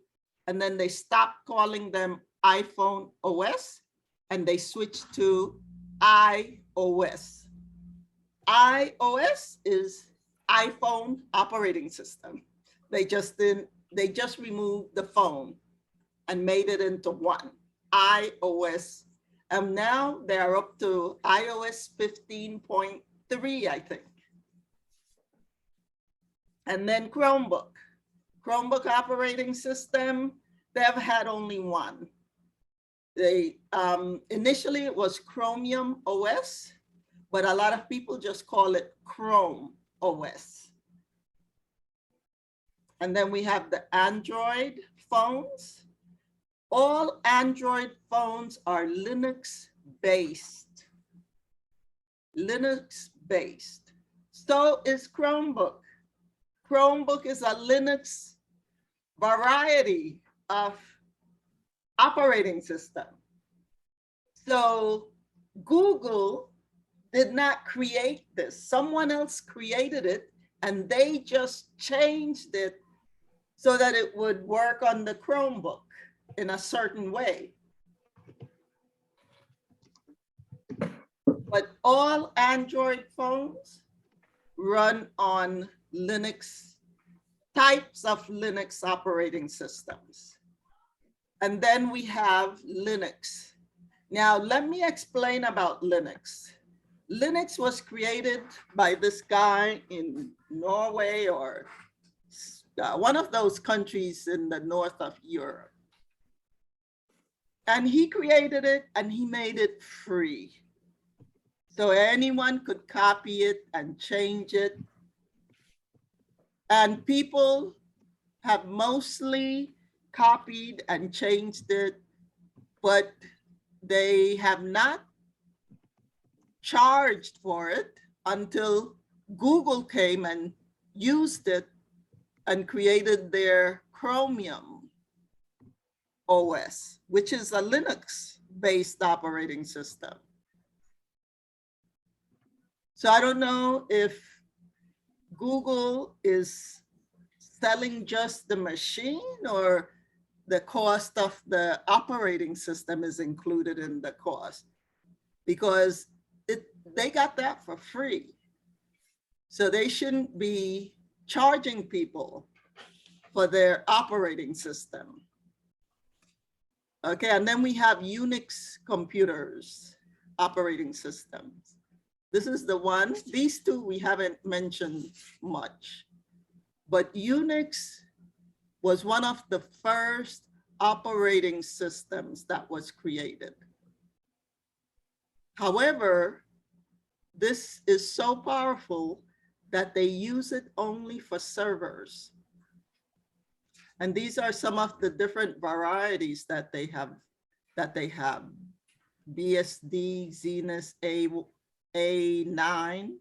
and then they stopped calling them iPhone OS, and they switched to iOS. iOS is iPhone operating system. They just removed the phone and made it into one, iOS. And now they are up to iOS 15.3, I think. And then Chromebook operating system, they've had only one. They initially it was Chromium OS, but a lot of people just call it Chrome OS. And then we have the Android phones. All Android phones are Linux-based. Linux-based. So is Chromebook. Chromebook is a Linux variety of operating system. So Google did not create this. Someone else created it, and they just changed it so that it would work on the Chromebook in a certain way. But all Android phones run on Linux, types of Linux operating systems. And then we have Linux. Now, let me explain about Linux. Linux was created by this guy in Norway or one of those countries in the north of Europe. And he created it and he made it free. So anyone could copy it and change it. And people have mostly copied and changed it, but they have not charged for it until Google came and used it and created their Chromium OS, which is a Linux-based operating system. So I don't know if Google is selling just the machine or the cost of the operating system is included in the cost, because they got that for free. So they shouldn't be charging people for their operating system. Okay, and then we have Unix computers, operating systems. This is the one, these two we haven't mentioned much, but Unix was one of the first operating systems that was created. However, this is so powerful that they use it only for servers. And these are some of the different varieties that they have. BSD, Xenos A9,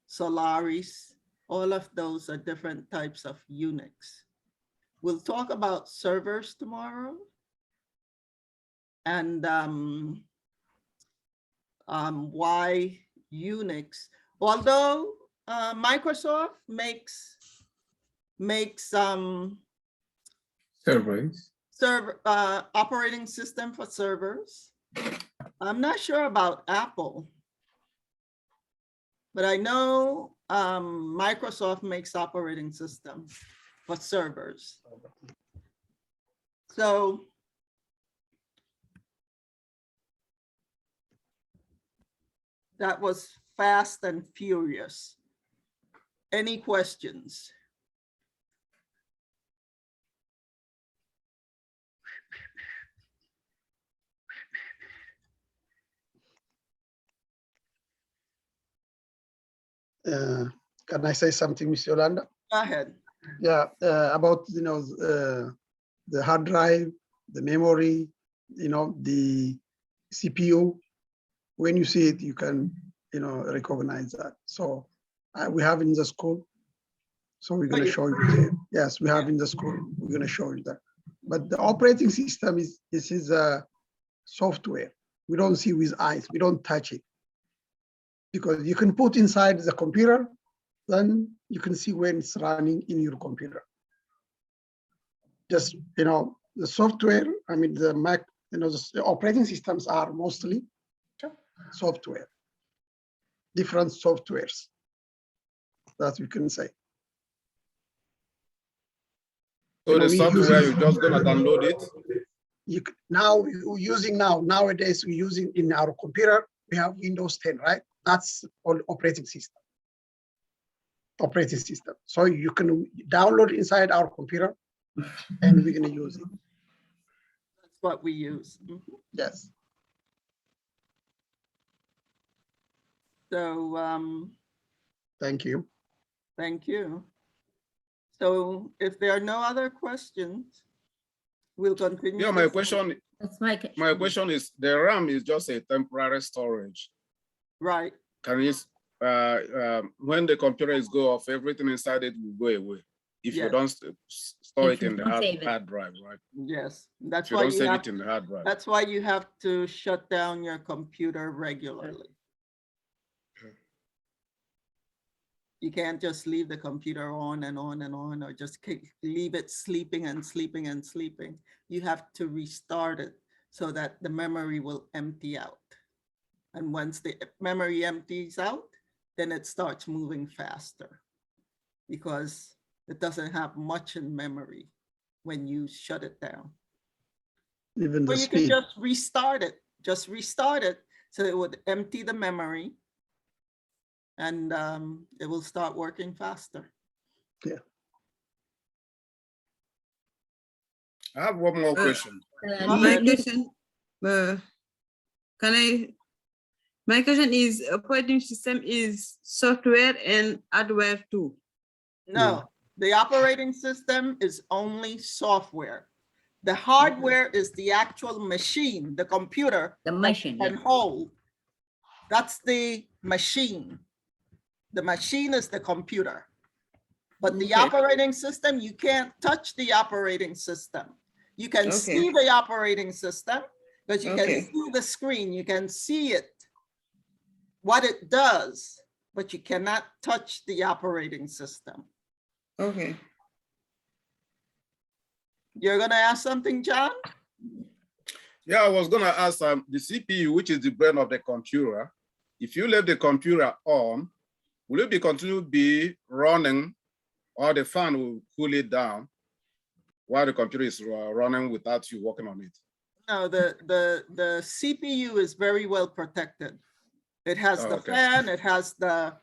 Solaris, all of those are different types of Unix. We'll talk about servers tomorrow. And why Unix, although Microsoft makes servers, operating system for servers. I'm not sure about Apple, but I know Microsoft makes operating system for servers. So that was fast and furious. Any questions? Can I say something, Ms. Yolanda? Go ahead. Yeah, about, the hard drive, the memory, the CPU. When you see it, you can, recognize that. So we have in the school. So we're going to show you there. Yes, we have in the school. We're going to show you that. But the operating system is a software. We don't see with eyes. We don't touch it. Because you can put inside the computer, then you can see when it's running in your computer. Just, the software, I mean, the Mac, the operating systems are mostly software, different softwares, that we can say. So the software, you're just gonna download it? Nowadays, we're using in our computer, we have Windows 10, right? That's all operating system. So you can download inside our computer and we're gonna use it. That's what we use. Yes. So Thank you. thank you. So if there are no other questions, we'll continue. Yeah, my question is, the RAM is just a temporary storage. Right. Can you, when the computer is go off, everything inside it will go away. If you don't store it in the hard drive, right? Yes, that's If you why don't you save have, it in the hard drive. that's why you have to shut down your computer regularly. You can't just leave the computer on and on and on, or just leave it sleeping and sleeping and sleeping. You have to restart it so that the memory will empty out. And once the memory empties out, then it starts moving faster because it doesn't have much in memory when you shut it down. Even the Or you speed. can just restart it so it would empty the memory and it will start working faster. Yeah. I have one more question. My question, my question is, operating system is software and hardware too? No, the operating system is only software. The hardware is the actual machine, the computer. The machine, and hold. That's the machine. The machine is the computer. But the operating system, you can't touch the operating system. You can see the operating system because you can see the screen, you can see it, what it does, but you cannot touch the operating system. Okay. You're gonna ask something, John? Yeah, I was gonna ask the CPU, which is the brain of the computer. If you leave the computer on, will it be continue to be running, or the fan will cool it down while the computer is running without you working on it? No, the CPU is very well protected. It has the fan, it has the,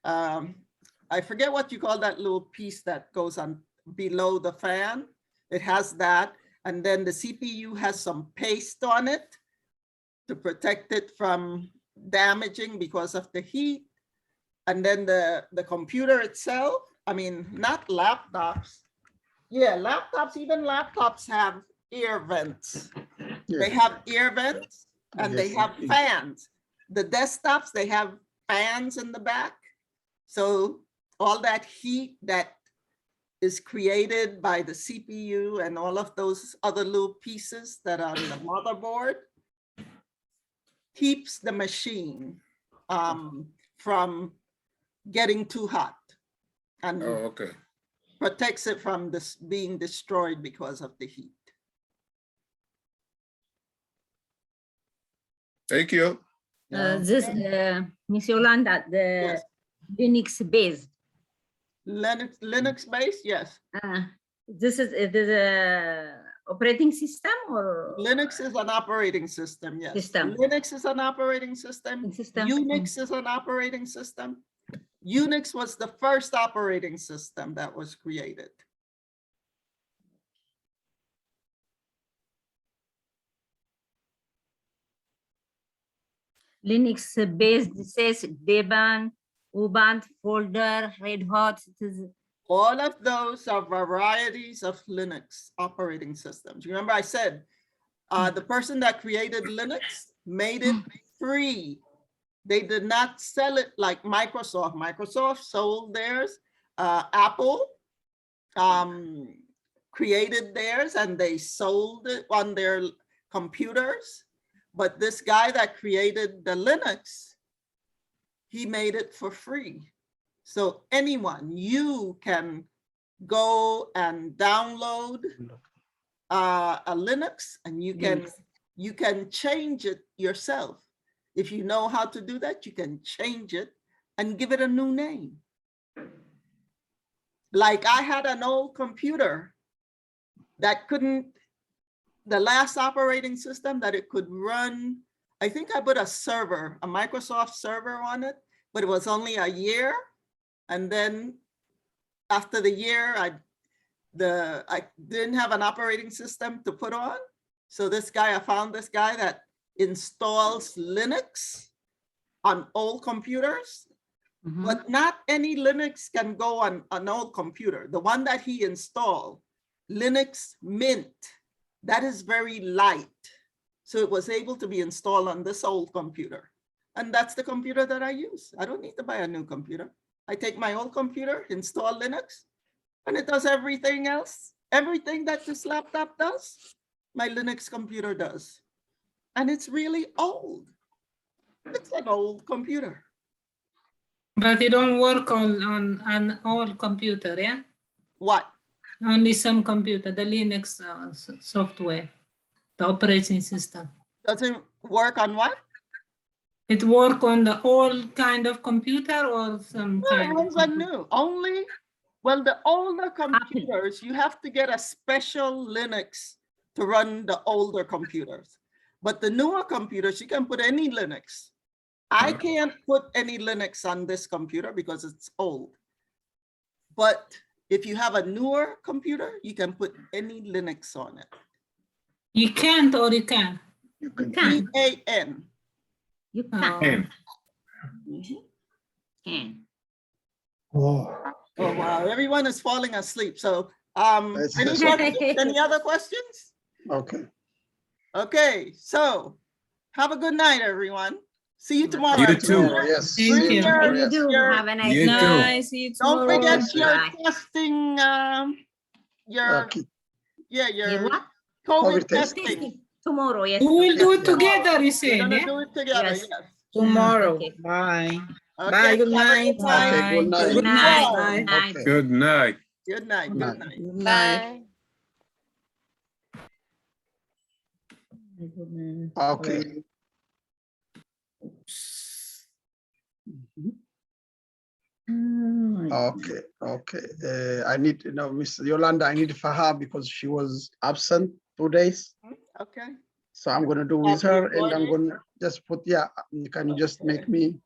I forget what you call that little piece that goes on below the fan. It has that. And then the CPU has some paste on it to protect it from damaging because of the heat. And then the computer itself, I mean, not laptops. Yeah, laptops, even laptops have air vents. They have air vents and they have fans. The desktops, they have fans in the back. So all that heat that is created by the CPU and all of those other little pieces that are on the motherboard keeps the machine from getting too hot and protects it from this being destroyed because of the heat. Thank you. This, Miss Yolanda, the Linux based. Linux based, yes. This is operating system or Linux is an operating system, yes. System. Linux is an operating system. system? Unix is an operating system. Unix was the first operating system that was created. Linux based says Debian, Ubuntu, folder, Red Hat. It is All of those are varieties of Linux operating systems. Remember I said, the person that created Linux made it free. They did not sell it like Microsoft. Microsoft sold theirs. Apple created theirs and they sold it on their computers. But this guy that created the Linux, he made it for free. So anyone, you can go and download a Linux and you can change it yourself. If you know how to do that, you can change it and give it a new name. Like I had an old computer that couldn't, the last operating system that it could run, I think I put a server, a Microsoft server on it, but it was only a year. And then after the year, I didn't have an operating system to put on. So I found this guy that installs Linux on old computers, but not any Linux can go on an old computer. The one that he installed, Linux Mint, that is very light. So it was able to be installed on this old computer. And that's the computer that I use. I don't need to buy a new computer. I take my old computer, install Linux, and it does everything else. Everything that this laptop does, my Linux computer does. And it's really old. It's an old computer. But it don't work on an old computer, yeah? What? Only some computer, the Linux software, the operating system. Doesn't work on what? It work on the old kind of computer or some No, kind it runs on new. Only, well, the older computers, you have to get a special Linux to run the older computers. But the newer computers, you can put any Linux. I can't put any Linux on this computer because it's old. But if you have a newer computer, you can put any Linux on it. You can't or you can? You can. C-A-N. You can. Can. Oh. Oh, wow. Everyone is falling asleep. So any questions? Any other questions? Okay. Okay, so have a good night, everyone. See you tomorrow. You too. Yes. Thank See you. tomorrow, You yes. do. Have a nice You too. Nice. See you Don't tomorrow. forget your Bye. testing, your what? COVID COVID test. testing. Tomorrow, yes. We will do it Yeah. together, you We're said, gonna yeah? do it together, Yes. yes. Tomorrow. Okay. Bye. Okay, Bye. Good have a night. good night. Okay, good night. Good night. Bye. Good night. Okay. Good night. Good night, Good good night. night. Good night. Bye. Okay. Okay, okay. I need, Miss Yolanda, I need for her because she was absent 2 days. Okay. So I'm gonna do with her and I'm gonna just put, can you just make me